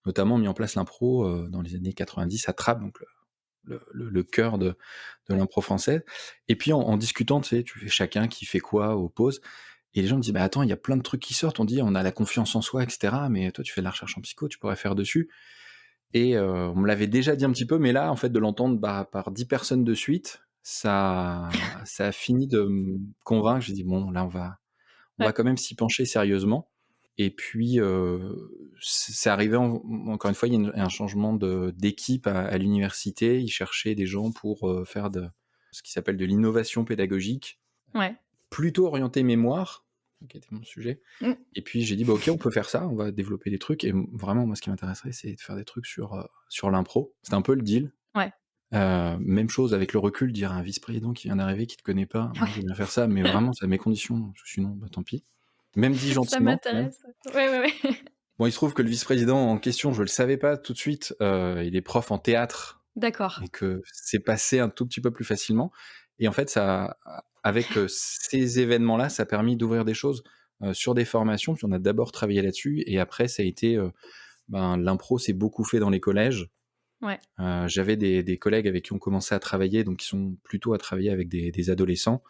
notamment mis en place l'impro, dans les années 90 à Trappes, donc le cœur de Ouais. l'impro française. Et puis en discutant, tu sais, tu fais chacun qui fait quoi aux pauses. Et les gens me disent: «Bah, attends, il y a plein de trucs qui sortent, on dit on a la confiance en soi et cetera, mais toi tu fais de la recherche en psycho, tu pourrais faire dessus». Et on me l'avait déjà dit un petit peu, mais là, en fait, de l'entendre, par 10 personnes de suite, ça a fini de me convaincre. J'ai dit: «Bon, là, on va Ouais. quand même s'y pencher sérieusement». Et puis, c'est arrivé, encore une fois, il y a un changement d'équipe à l'université. Ils cherchaient des gens pour, faire de ce qui s'appelle de l'innovation pédagogique, Ouais. plutôt orienté mémoire, qui était mon sujet. Mmh. Et puis j'ai dit: «Bah, OK, on peut faire ça, on va développer des trucs». Et vraiment, moi, ce qui m'intéresserait, c'est de faire des trucs sur l'impro. C'était un peu le deal. Ouais. Même chose avec le recul, dire à un vice-président qui vient d'arriver, qui te connaît pas: «Moi, je veux Ouais. bien faire ça, mais vraiment, c'est à mes conditions, sinon, bah, tant pis». Même dit Ça gentiment, quand même. m'intéresse. Ouais, ouais, ouais. Bon, il se trouve que le vice-président en question, je le savais pas tout de suite, il est prof en théâtre D'accord. et que c'est passé un tout petit peu plus facilement. Et en fait, ça avec, ces événements-là, ça a permis d'ouvrir des choses, sur des formations. Puis on a d'abord travaillé là-dessus et après ça a été, l'impro s'est beaucoup fait dans les collèges. Ouais. J'avais des collègues avec qui on commençait à travailler, donc qui sont plutôt à travailler avec des adolescents.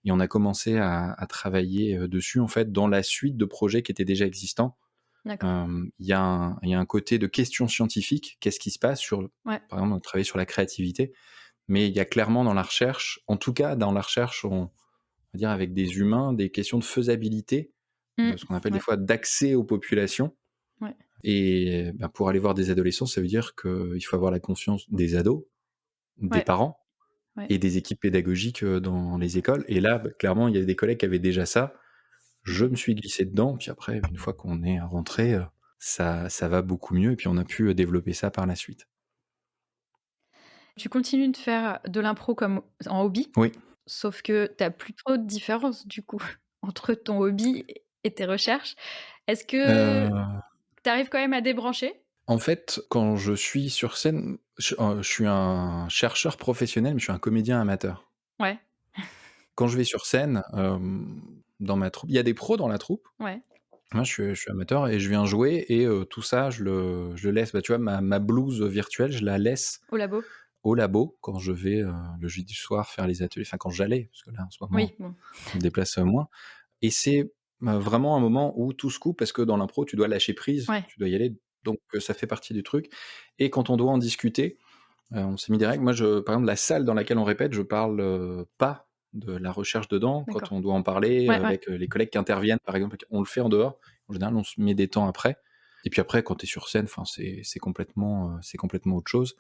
Et on a commencé à travailler, dessus, en fait, dans la suite de projets qui étaient déjà existants. D'accord. Il y a un côté de questions scientifiques. Qu'est-ce qui se passe sur, Ouais. par exemple, on travaille sur la créativité, mais il y a clairement dans la recherche, en tout cas dans la recherche, on va dire avec des humains, des questions de faisabilité, Mmh. ce qu'on appelle des Ouais. fois d'accès aux populations. Ouais. Et pour aller voir des adolescents, ça veut dire qu'il faut avoir la confiance des ados, des Ouais. parents Ouais. et des équipes pédagogiques, dans les écoles. Et là, clairement, il y avait des collègues qui avaient déjà ça. Je OK. me suis glissé dedans, puis après, une fois qu'on est rentré, ça va beaucoup mieux et puis on a pu, développer ça par la suite. Tu continues de faire de l'impro comme en hobby, Oui, sauf que tu as plus trop de différence du coup entre ton hobby et tes recherches. Est-ce que heu, tu arrives quand même à débrancher? en fait, quand je suis sur scène, je suis un chercheur professionnel, mais je suis un comédien amateur. Ouais. Quand je vais sur scène, dans ma troupe, il y a des pros dans la troupe. Ouais. Moi, je suis amateur et je viens jouer. Et tout ça, je le laisse. Bah, tu vois, ma blouse virtuelle, je la laisse Au labo? au labo quand je vais, le jeudi soir faire les ateliers, enfin quand j'allais, parce que là, en ce moment, Oui, bon. je me déplace, moins. Et c'est, vraiment un moment où tout se coupe parce que dans l'impro, tu dois lâcher prise, Ouais. tu dois y aller, donc ça fait partie du truc. Et quand on doit en discuter, on s'est mis des règles. Moi, par exemple, la salle dans laquelle on répète, je parle, pas de la recherche dedans. Quand D'accord. on doit en parler, Ouais, ouais. avec, les collègues qui interviennent, par exemple, on le fait en dehors. En général, on se met des temps après. Et puis après, quand tu es sur scène, enfin, c'est complètement autre chose.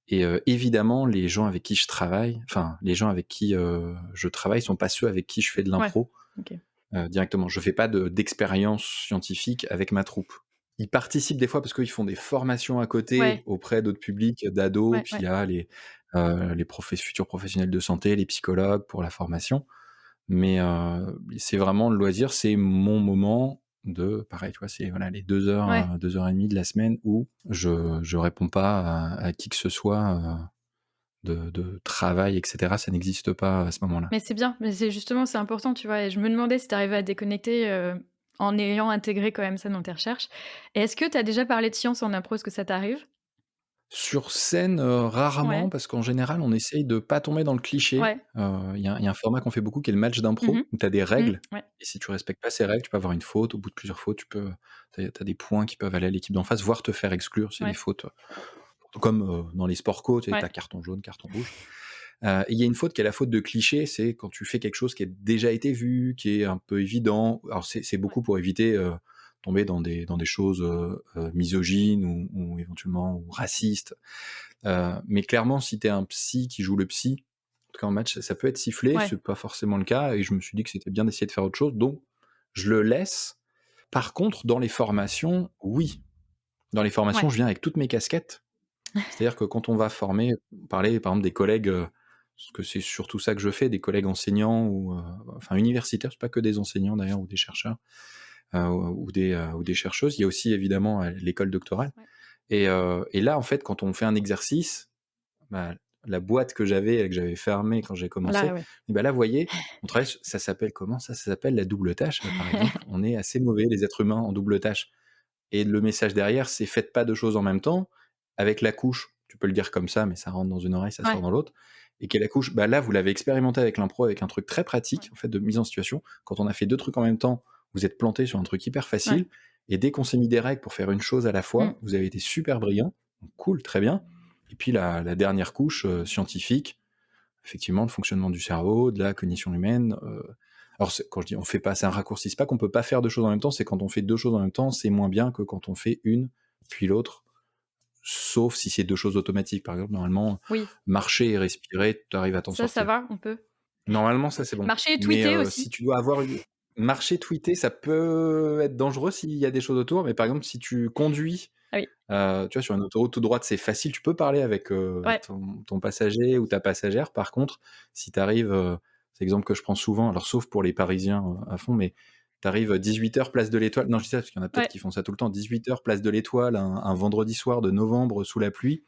Et évidemment, les gens avec qui je travaille, enfin, les gens avec qui, je travaille sont pas ceux avec qui je fais de Ouais. l'impro, OK. directement. Je fais pas d'expérience scientifique avec ma troupe. Ils participent des fois parce qu'ils font des formations à côté Ouais. auprès d'autres publics, d'ados, Ouais, puis il ouais. y a les futurs professionnels de santé, les psychologues pour la formation. Mais c'est vraiment le loisir, c'est mon moment de pareil, tu vois? C'est voilà les 2 heures, Ouais. 2 heures et demie de la semaine où je réponds pas à qui que ce soit, de travail et cetera, ça n'existe pas à ce moment-là. Mais c'est bien, mais c'est justement, c'est important, tu vois? Et je me demandais si tu arrivais à déconnecter, en ayant intégré quand même ça dans tes recherches. Et est-ce que tu as déjà parlé de science en impro? Est-ce que ça t'arrive? Sur scène, rarement Ouais. parce qu'en général, on essaye de pas tomber dans le cliché. Ouais. Il y a un format qu'on fait beaucoup qui est le match Mmh mh. d'impro, où tu as des règles Ouais. et si tu respectes pas ces règles, tu peux avoir une faute. Au bout de plusieurs fautes, tu as des points qui peuvent aller à l'équipe d'en face, voire te faire exclure s'il y a des Ouais. fautes, comme, dans les sports co, tu sais, tu Ouais. as carton jaune, carton rouge. Et il y a une faute qui est la faute de cliché, c'est quand tu fais quelque chose qui a déjà été vu, qui est un peu évident. Alors c'est Ouais. beaucoup pour éviter, tomber dans des choses, misogynes ou éventuellement ou racistes. Mais clairement, si tu es un psy qui joue le psy, en tout cas en match, ça peut être sifflé, Ouais. c'est pas forcément le cas et je me suis dit que c'était bien d'essayer de faire autre chose, donc je le laisse. Par contre, dans les formations, oui. Dans les formations, Ouais. je viens avec toutes mes casquettes. C'est-à-dire que quand on va former, parler par exemple des collègues, parce que c'est surtout ça que je fais, des collègues enseignants ou, enfin universitaires, c'est pas que des enseignants d'ailleurs ou des chercheurs, ou des chercheuses. Il y a aussi évidemment, l'école doctorale Ouais. et là, en fait, quand on fait un exercice, bah, la boîte que j'avais fermée quand j'ai commencé, Là, ouais. et bah, là, vous voyez, on travaille su ça s'appelle comment ça? Ça s'appelle la double tâche, par exemple. On est assez mauvais les êtres humains en double tâche et le message derrière, c'est: «Faites pas 2 choses en même temps». Avec la couche, tu peux le dire comme ça, mais ça rentre dans une oreille, ça sort Ouais. dans l'autre et quelle est la couche? Bah, là, vous l'avez expérimenté avec l'impro, avec un truc très pratique, Ouais. en fait, de mise en situation. Quand on a fait 2 trucs en même temps, vous êtes plantés sur un truc hyper Ouais. facile et dès qu'on s'est mis des règles pour faire une chose à la Mmh. fois, vous avez été super brillants. Donc cool, très bien et puis la dernière couche, scientifique, effectivement, le fonctionnement du cerveau, de la cognition humaine, alors c'est quand je dis on fait pas, c'est un raccourci, c'est pas qu'on peut pas faire 2 choses en même temps, c'est quand on fait 2 choses en même temps, c'est moins bien que quand on fait une, puis l'autre, sauf si c'est 2 choses automatiques. Par exemple, normalement, Oui. marcher et respirer, tu arrives à t'en Ça sortir. va, on peut. Normalement, ça, c'est bon. Marcher et Mais, tweeter si aussi. tu dois avoir une marcher, tweeter, ça peut être dangereux s'il y a des choses autour, mais par exemple, si tu conduis, Ah oui. tu vois, sur une autoroute toute droite, c'est facile, tu peux parler avec, Ouais. ton passager ou ta passagère. Par contre, si tu arrives, c'est l'exemple que je prends souvent, alors sauf pour les Parisiens, à fond, mais tu arrives, 18:00 place de l'Étoile, non, je dis ça parce qu'il y en a peut-être Ouais. qui font ça tout le temps, 18:00 place de l'Étoile, un vendredi soir de novembre sous la pluie,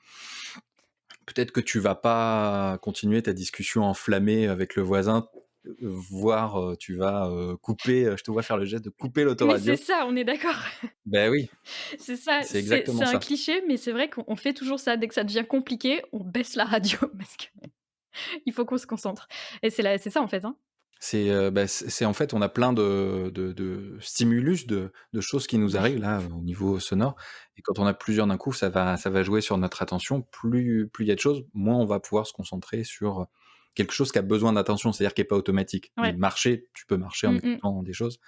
peut-être que tu vas pas continuer ta discussion enflammée avec le voisin, voire, tu vas, couper, je te vois faire le geste de couper Mais c'est l'autoradio. ça, on est d'accord. Ben oui, C'est ça, c'est c'est exactement un ça. cliché, mais c'est vrai qu'on fait toujours ça. Dès que ça devient compliqué, on baisse la radio parce qu'il faut qu'on se concentre et c'est ça, en fait, hein? C'est, bah, c'est en fait, on a plein de stimulus, de choses qui nous Ouais. arrivent là, au niveau sonore et quand on a plusieurs d'un coup, ça va jouer sur notre attention. Plus il y a de choses, moins on va pouvoir se concentrer sur, quelque chose qui a besoin d'attention, c'est-à-dire qui est pas automatique. Mais Ouais. marcher, tu peux marcher en Mmh mh. écoutant des choses.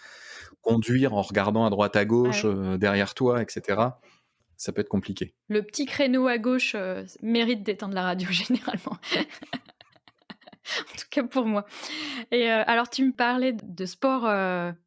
Conduire en regardant à droite à Ouais. gauche, derrière toi et cetera, ça peut être compliqué. Le petit créneau à gauche, mérite d'éteindre la radio généralement. En tout cas pour moi et alors tu me parlais de sport,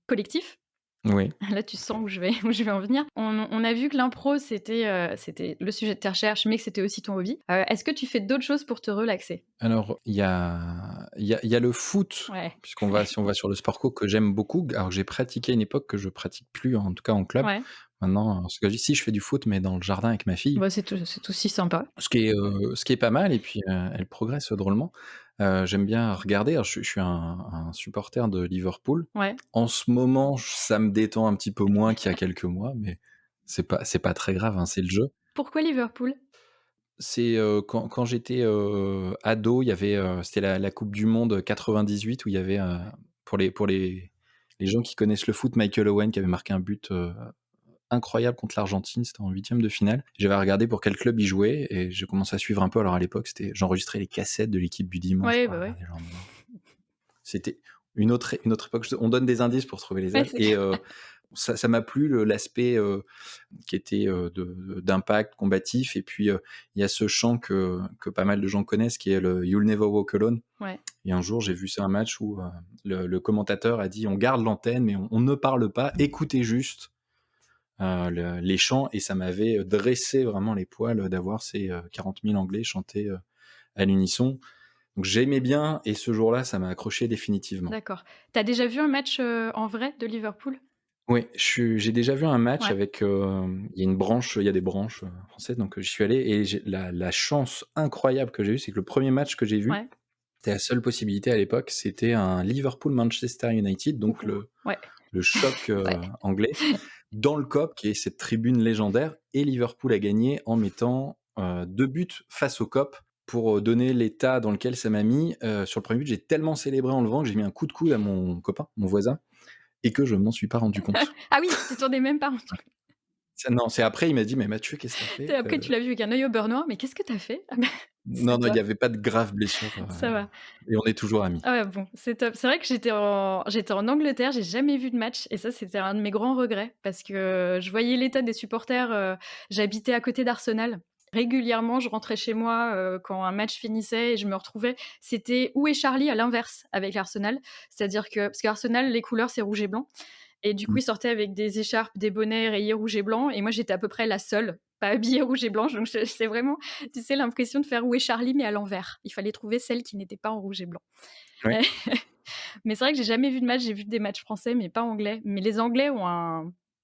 collectif. Oui. Là, tu sens où je vais en venir. On a vu que l'impro, c'était le sujet de tes recherches, mais que c'était aussi ton hobby. Est-ce que tu fais d'autres choses pour te relaxer? Alors, il y a le foot, Ouais. si on va sur le sport co que j'aime beaucoup, alors que j'ai pratiqué à une époque que je pratique plus, en tout cas en club. Ouais. Maintenant, ce que je dis, si je fais du foot, mais dans le jardin avec ma fille, Bah, c'est aussi sympa. ce qui est pas mal et puis, elle progresse drôlement. J'aime bien regarder, alors je suis un supporter de Liverpool. Ouais. En ce moment, ça me détend un petit peu moins qu'il y a quelques mois, mais c'est pas très grave, hein, c'est le jeu. Pourquoi Liverpool? C'est, quand j'étais, ado, il y avait, c'était la coupe du monde 98 où il y avait, pour les gens qui connaissent le foot, Michael Owen qui avait marqué un but, incroyable contre l'Argentine, c'était en huitième de finale. J'avais regardé pour quel club il jouait et j'ai commencé à suivre un peu. Alors à l'époque, j'enregistrais les cassettes de l'équipe du dimanche Ouais, pour bah, la ouais. regarder le lendemain. C'était une autre époque. On donne des indices pour trouver les Ouais, âges c'est et clair. ça m'a plu l'aspect, qui était, d'impact combatif et puis, il y a ce chant que pas mal de gens connaissent qui est le «You'll Never Walk Alone» Ouais. et un jour j'ai vu ça un match où, le commentateur a dit: «On garde l'antenne mais on ne parle pas, écoutez juste, les chants» et ça m'avait dressé vraiment les poils, d'avoir ces, 40 000 Anglais chanter, à l'unisson. Donc j'aimais bien et ce jour-là, ça m'a accroché définitivement. D'accord. Tu as déjà vu un match, en vrai de Liverpool? Oui, j'ai déjà vu un match Ouais. avec, il y a des branches, françaises, donc j'y suis allé et j'ai la chance incroyable que j'ai eue, c'est que le premier match que j'ai vu, Ouais. c'était la seule possibilité à l'époque, c'était un Liverpool-Manchester United, Ouh donc ouh. Ouais. le choc, Ouais. anglais, dans le Kop, qui est cette tribune légendaire et Liverpool a gagné en mettant 2 buts face au COP pour, donner l'état dans lequel ça m'a mis. Sur le premier but, j'ai tellement célébré en levant que j'ai mis un coup de coude à mon copain, mon voisin et que je m'en suis pas rendu compte. Ah oui, tu t'en es même pas rendu compte. Ça non, c'est après, il m'a dit: «Mais Mathieu, qu'est-ce que tu Tu fait?» après tu l'as vu avec un œil au beurre noir: «Mais qu'est-ce que tu as fait?» «Ah bah, Non, c'est non, il toi, y avait pas de grave blessure, ça va». et on est toujours amis. Ah ouais, bon, c'est top. C'est vrai que j'étais en Angleterre, j'ai jamais vu de match et ça, c'était un de mes grands regrets parce que je voyais l'état des supporters, j'habitais à côté d'Arsenal. Régulièrement, je rentrais chez moi, quand un match finissait et je me retrouvais c'était «Où est Charlie?» à l'inverse avec l'Arsenal. C'est-à-dire que parce qu'Arsenal, les couleurs, c'est rouge et blanc et du coup, Mmh. ils sortaient avec des écharpes, des bonnets rayés rouge et blanc et moi, j'étais à peu près la seule pas habillée rouge et blanche donc c'est vraiment, tu sais, l'impression de faire «Où est Charlie?» mais à l'envers. Il fallait trouver celle qui n'était pas en rouge et blanc. Ouais. Mais c'est vrai que j'ai jamais vu de match, j'ai vu des matchs français, mais pas anglais. Mais les Anglais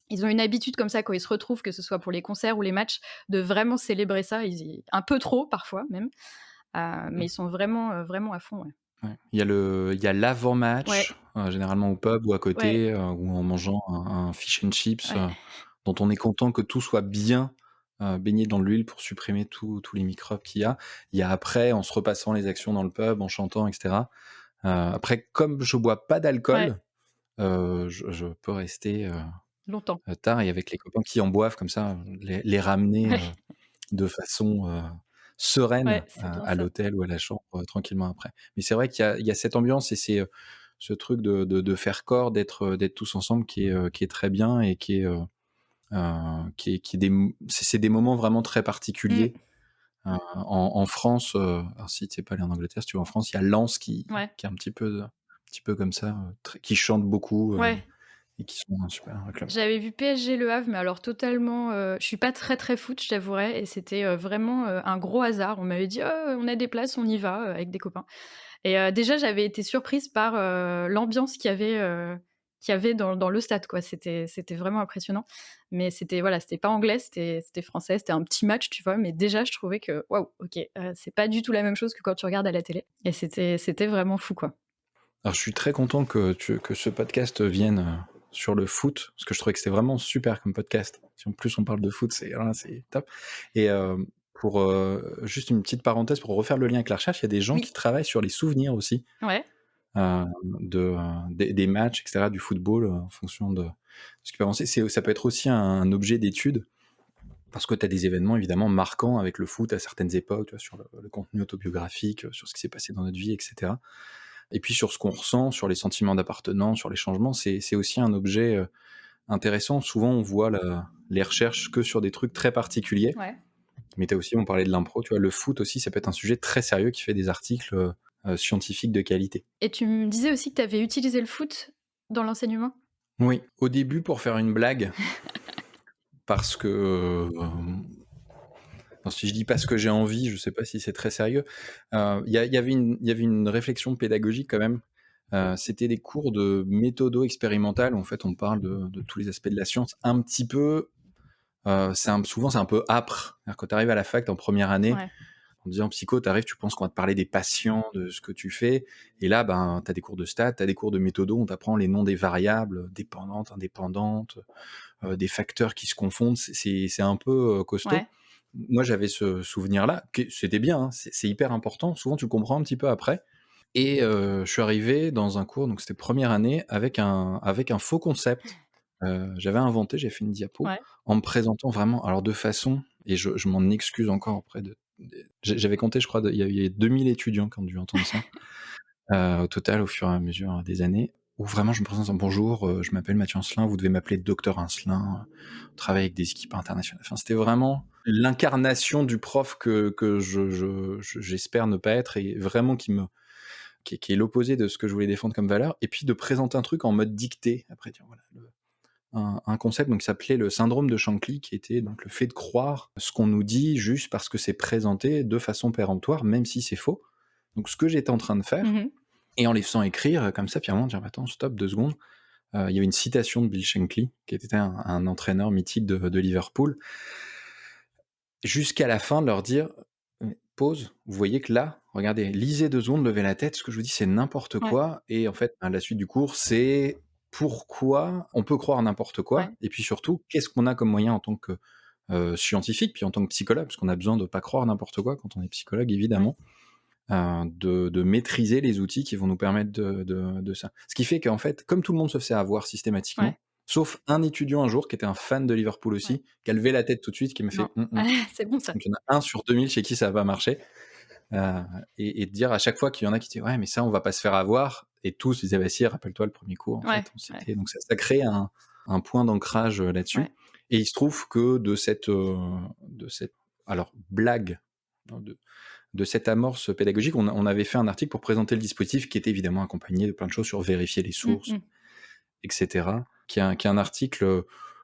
ils ont une habitude comme ça quand ils se retrouvent, que ce soit pour les concerts ou les matchs, de vraiment célébrer ça. Un peu trop parfois même, mais Mmh. ils sont vraiment, vraiment à fond, ouais. Ouais. Il y a Ouais, l'avant-match, généralement au pub ou à ouais, côté, ou en mangeant un fish and chips, ouais. dont on est content que tout soit bien, baigné dans l'huile pour supprimer tous les microbes qu'il y a. Il y a après, en se repassant les actions dans le pub, en chantant et cetera. Après, comme je bois pas Ouais, d'alcool, je peux rester, longtemps. tard, et avec les copains qui en boivent comme ça, les ramener, Ouais, de façon, sereine, ouais, c'est bien à ça. l'hôtel ou à la chambre, tranquillement après. Mais c'est vrai qu'il y a cette ambiance et c'est, ce truc de faire corps, d'être tous ensemble qui est très bien et qui est c'est des moments vraiment très Mmh, particuliers. En France, alors si tu es pas allé en Angleterre, si tu vas en France, il y a Lens ouais, qui est un petit peu comme ça, très qui chante beaucoup, ouais. et qui sont un super club. J'avais vu PSG Le Havre, mais alors totalement, je suis pas très, très foot, je t'avouerai et c'était, vraiment, un gros hasard. On m'avait dit: on a des places, on y va», avec des copains. Et déjà, j'avais été surprise par, l'ambiance qu'il y avait dans le stade, quoi. C'était vraiment impressionnant. Mais c'était voilà, c'était pas anglais, c'était français, c'était un petit match, tu vois? Mais déjà, je trouvais que waouh, OK, c'est pas du tout la même chose que quand tu regardes à la télé et c'était vraiment fou, quoi. Alors je suis très content que ce podcast vienne, sur le foot, parce que je trouvais que c'était vraiment super comme podcast. Si en plus on parle de foot, c'est top. Et pour, juste une petite parenthèse pour refaire le lien avec la recherche, il y a des gens qui Oui, travaillent sur les souvenirs aussi, ouais, des matchs et cetera, du football, en fonction de ce qui peut avancer. Ça peut être aussi un objet d'étude, parce que tu as des événements évidemment marquants avec le foot à certaines époques, tu vois? Sur le contenu autobiographique, sur ce qui s'est passé dans notre vie et cetera. Et puis sur ce qu'on ressent, sur les sentiments d'appartenance, sur les changements, c'est aussi un objet, intéressant. Souvent, on voit les recherches que sur des trucs très particuliers, ouais. mais tu as aussi, on parlait de l'impro, tu vois? Le foot aussi, ça peut être un sujet très sérieux qui fait des articles, scientifiques de qualité. Et tu me disais aussi que tu avais utilisé le foot dans l'enseignement? Oui, au début pour faire une blague, parce que, alors si je dis pas ce que j'ai envie, je sais pas si c'est très sérieux. Il y avait une réflexion pédagogique quand même. C'était des cours de méthodo expérimentale où en fait on parle de tous les aspects de la science un petit peu, souvent c'est un peu âpre. C'est-à-dire quand tu arrives à la fac, tu en première année, Ouais, en disant psycho, tu arrives, tu penses qu'on va te parler des patients, de ce que tu fais et là, ben, tu as des cours de stats, tu as des cours de méthodo, on t'apprend les noms des variables, dépendantes, indépendantes, des facteurs qui se confondent. C'est un peu, costaud. ouais, Moi, j'avais ce souvenir-là, c'était bien, hein, c'est hyper important. Souvent, tu le comprends un petit peu après. Et je suis arrivé dans un cours, donc c'était première année, avec un faux concept. J'avais fait une diapo ouais, en me présentant vraiment, alors de façon, et je m'en excuse encore auprès j'avais compté, je crois, il y avait 2000 étudiants qui ont dû entendre ça, au total, au fur et à mesure des années, où vraiment je me présente en: «Bonjour, je m'appelle Mathieu Ancelin, vous devez m'appeler docteur Ancelin, on travaille avec des équipes internationales». Enfin, c'était vraiment l'incarnation du prof que j'espère ne pas être, et vraiment qui est l'opposé de ce que je voulais défendre comme valeur, et puis de présenter un truc en mode dictée. Après, tiens, voilà, un concept donc qui s'appelait le syndrome de Shankly, qui était donc le fait de croire ce qu'on nous dit juste parce que c'est présenté de façon péremptoire, même si c'est faux. Donc ce que j'étais en train de faire, mmh et en les faisant écrire, comme ça, puis à un moment, dire: «Attends, stop 2 secondes». Il y avait une citation de Bill Shankly, qui était un entraîneur mythique de Liverpool, jusqu'à la fin de leur dire: Pause, vous voyez que là, regardez, lisez 2 secondes, levez la tête, ce que je vous dis, c'est n'importe ouais, quoi, et en fait, à la suite du cours, c'est pourquoi on peut croire n'importe quoi, ouais, et puis surtout, qu'est-ce qu'on a comme moyen en tant que, scientifique, puis en tant que psychologue, parce qu'on a besoin de pas croire n'importe quoi quand on est psychologue Ouais. évidemment, de maîtriser les outils qui vont nous permettre de ça. Ce qui fait qu'en fait, comme tout le monde se fait avoir Ouais. systématiquement, sauf un étudiant un jour qui était un fan de Liverpool Ouais. aussi, qui a levé la tête tout de suite, qui m'a Non. fait: «Mmh mh». C'est bon ça. Donc il y en a un sur 2000 chez qui ça a pas marché, et de dire à chaque fois qu'il y en a qui disaient: «Ouais, mais ça, on va pas se faire avoir», et tous ils disaient: «Bah si, rappelle-toi le premier cours, en Ouais, fait, on ouais, s'était», donc ça crée un point d'ancrage, là-dessus, ouais. et il se trouve que de cette alors blague, hein, de cette amorce pédagogique, on avait fait un article pour présenter le dispositif qui était évidemment accompagné de plein de choses sur vérifier les Mmh sources, mh. et cetera, qui est un article,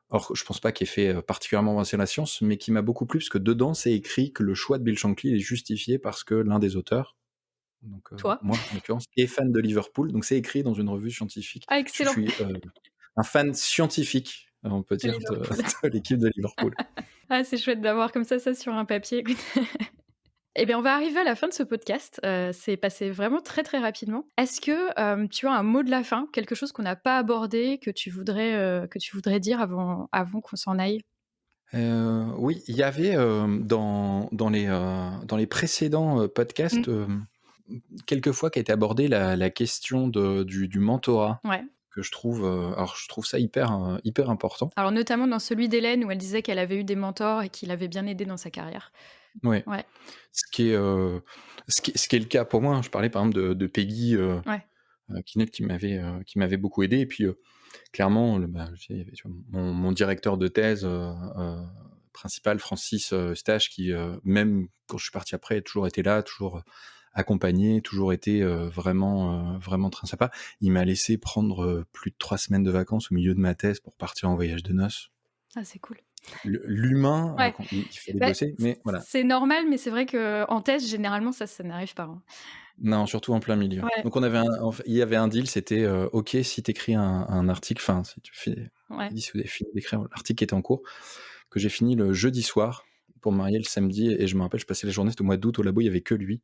alors je pense pas qu'il ait fait, particulièrement avancer la science, mais qui m'a beaucoup plu parce que dedans, c'est écrit que le choix de Bill Shankly est justifié parce que l'un des auteurs, donc Toi? moi en l'occurrence, est fan de Liverpool, donc c'est écrit dans une revue scientifique. Ah Je excellent! suis, un fan scientifique, on peut De dire, de Liverpool. de l'équipe de Liverpool. Ah c'est chouette d'avoir comme ça sur un papier, écoute. Eh bien, on va arriver à la fin de ce podcast, c'est passé vraiment très, très rapidement. Est-ce que, tu as un mot de la fin, quelque chose qu'on n'a pas abordé, que tu voudrais dire avant qu'on s'en aille? Oui, il y avait, dans les précédents, Mmh. podcasts, quelques fois qu'a été abordée la question du mentorat, Ouais. que je trouve, alors je trouve ça hyper important. Alors notamment dans celui d'Hélène où elle disait qu'elle avait eu des mentors et qui l'avaient bien aidée dans sa carrière. Ouais. Ouais, Ce qui est, ce qui est le cas pour moi, hein. Je parlais par exemple de Peggy, ouais. Kinnett qui m'avait beaucoup aidé, et puis, clairement, il y avait, tu vois, mon directeur de thèse, principal, Francis, Stache, qui, même quand je suis parti après, a toujours été là, toujours, accompagné, toujours été, vraiment très sympa. Il m'a laissé prendre, plus de 3 semaines de vacances au milieu de ma thèse pour partir en voyage de noces. Ah c'est cool. L'humain, Ouais, quand il fallait bah, bosser, mais voilà. c'est normal, mais c'est vrai qu'en thèse, généralement, ça n'arrive pas, hein. Non, surtout en plein milieu. Ouais, Donc on avait il y avait un deal, c'était, OK, si tu écris un article, enfin, si tu fais ouais. il dit: «Si vous avez fini d'écrire l'article qui était en cours», que j'ai fini le jeudi soir pour me marier le samedi, et je me rappelle, je passais la journée, c'était au mois d'août au labo, il y avait que lui.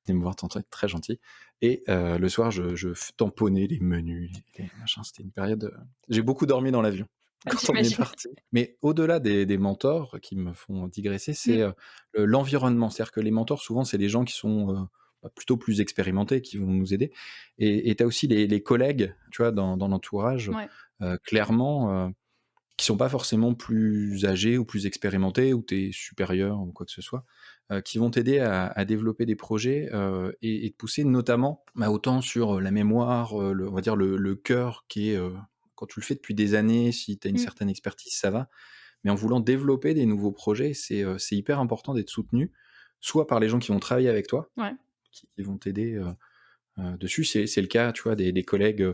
Il venait me voir, très, très gentil, et le soir, je tamponnais les menus, les machins, c'était une période, j'ai beaucoup dormi dans l'avion Ah quand on est j'imagine. parti. Mais au-delà des mentors qui me font digresser, Mmh. c'est, l'environnement. C'est-à-dire que les mentors, souvent, c'est les gens qui sont, plutôt plus expérimentés, qui vont nous aider, et tu as aussi les collègues, tu vois, dans l'entourage, Ouais. clairement, qui sont pas forcément plus âgés ou plus expérimentés, ou tu es supérieur ou quoi que ce soit, qui vont t'aider à développer des projets, et te pousser notamment, autant sur, la mémoire, on va dire le cœur qui est, quand tu le fais depuis des années, si tu as une Mmh. certaine expertise, ça va. Mais en voulant développer des nouveaux projets, c'est hyper important d'être soutenu, soit par les gens qui vont travailler avec toi, Ouais. qui vont t'aider, dessus. C'est le cas, tu vois, des collègues,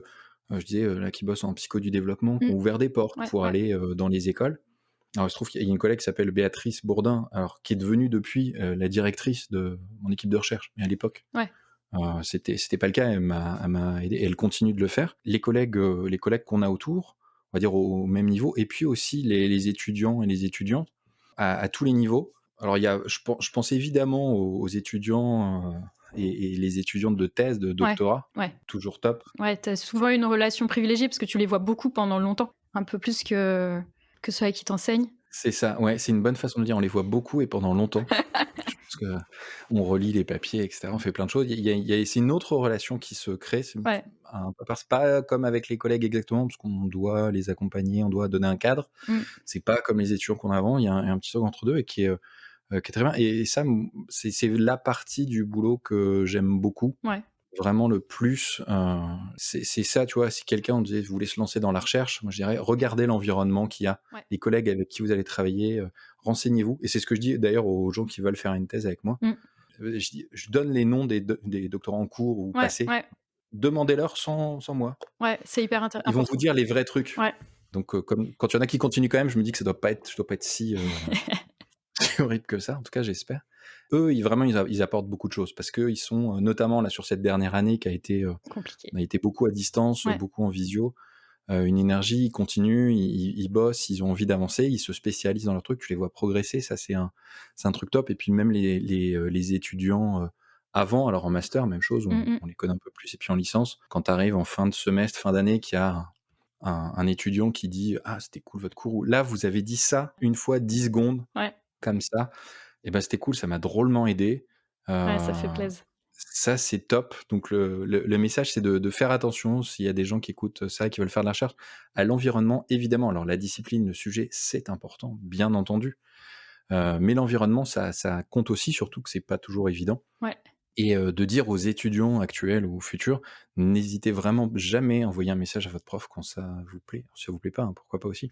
je disais, là, qui bossent en psycho du développement, qui Mmh. ont ouvert des portes Ouais, pour ouais. aller, dans les écoles. Alors il se trouve qu'il y a une collègue qui s'appelle Béatrice Bourdin, alors qui est devenue depuis, la directrice de mon équipe de recherche, mais à l'époque, Ouais. c'était pas le cas, elle m'a aidé, et elle continue de le faire. Les collègues qu'on a autour, on va dire au même niveau, et puis aussi les étudiants et les étudiantes à tous les niveaux. Alors je pense évidemment aux étudiants, et les étudiantes de thèse, de Ouais. doctorat, Ouais. toujours top. Ouais, tu as souvent une relation privilégiée parce que tu les vois beaucoup pendant longtemps, un peu plus que ceux à qui t'enseignent. C'est ça, ouais, c'est une bonne façon de dire, on les voit beaucoup et pendant longtemps. Je pense qu'on relit les papiers, et cetera, on fait plein de choses. Il y a c'est une autre relation qui se crée, Ouais. c'est pas comme avec les collègues exactement, parce qu'on doit les accompagner, on doit donner un cadre. Mmh. C'est pas comme les étudiants qu'on a avant, il y a un petit truc entre 2, et qui est très bien, et ça, c'est la partie du boulot que j'aime beaucoup. Ouais. Vraiment le plus, c'est ça, tu vois? Si quelqu'un, on disait, voulait se lancer dans la recherche, moi je dirais: «Regardez l'environnement qu'il y a, Ouais. les collègues avec qui vous allez travailler, renseignez-vous», et c'est ce que je dis d'ailleurs aux gens qui veulent faire une thèse avec moi. Mmh. Je donne les noms des doctorants en cours ou Ouais, passés. ouais, Demandez-leur sans moi. ouais, c'est hyper Ils vont vous important. dire les vrais trucs. Ouais. Donc, comme quand il y en a qui continuent quand même, je me dis que je dois pas être si, si horrible que ça, en tout cas j'espère. Eux, ils apportent beaucoup de choses parce qu'ils sont, notamment là sur cette dernière année qui a été, Compliqué. on a été beaucoup à distance, Ouais. beaucoup en visio, une énergie, ils continuent, ils bossent, ils ont envie d'avancer, ils se spécialisent dans leur truc, tu les vois progresser, ça c'est un truc top, et puis même les étudiants, avant, alors en master, même chose, Mmh mh. on les connaît un peu plus, et puis en licence, quand tu arrives en fin de semestre, fin d'année, qu'il y a un étudiant qui dit: «Ah, c'était cool votre cours» ou «Là, vous avez dit ça une fois 10 secondes Ouais, comme ça et ben c'était cool, ça m'a drôlement aidé». ouais, ça fait Heu, plaisir. Ça, c'est top. Donc le message, c'est de faire attention, s'il y a des gens qui écoutent ça, qui veulent faire de la recherche, à l'environnement, évidemment. Alors la discipline, le sujet, c'est important, bien entendu, mais l'environnement, ça compte aussi, surtout que c'est pas toujours évident. Ouais. Et de dire aux étudiants actuels ou futurs, n'hésitez vraiment jamais à envoyer un message à votre prof quand ça vous plaît. Si ça vous plaît pas, hein, pourquoi pas aussi.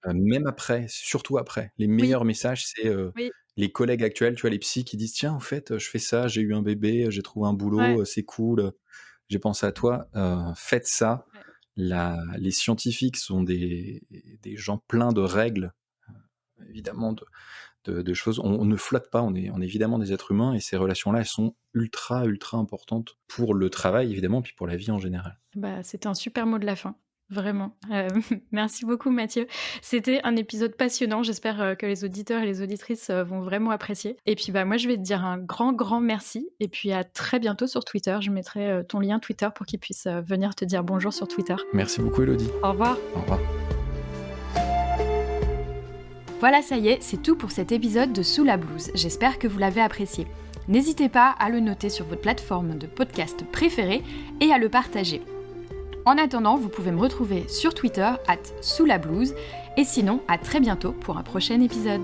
Même après, surtout après. Les Oui, meilleurs messages, c'est, oui, les collègues actuels, tu vois, les psys qui disent: «Tiens, en fait, je fais ça, j'ai eu un bébé, j'ai trouvé un ouais, boulot, c'est cool, j'ai pensé à toi». Faites ça. ouais. Les scientifiques sont des gens pleins de règles, évidemment de choses. On ne flotte pas, on est évidemment des êtres humains et ces relations-là, elles sont ultra, ultra importantes pour le travail évidemment, puis pour la vie en général. Bah, c'était un super mot de la fin, vraiment. Merci beaucoup Mathieu. C'était un épisode passionnant, j'espère, que les auditeurs et les auditrices, vont vraiment apprécier et puis, bah, moi je vais te dire un grand, grand merci et puis à très bientôt sur Twitter. Je mettrai, ton lien Twitter pour qu'ils puissent, venir te dire bonjour sur Twitter. Merci beaucoup Elodie. Au revoir. Au revoir. Voilà, ça y est, c'est tout pour cet épisode de Sous la blouse. J'espère que vous l'avez apprécié. N'hésitez pas à le noter sur votre plateforme de podcast préférée et à le partager. En attendant, vous pouvez me retrouver sur Twitter @sousLaBlouse et sinon, à très bientôt pour un prochain épisode.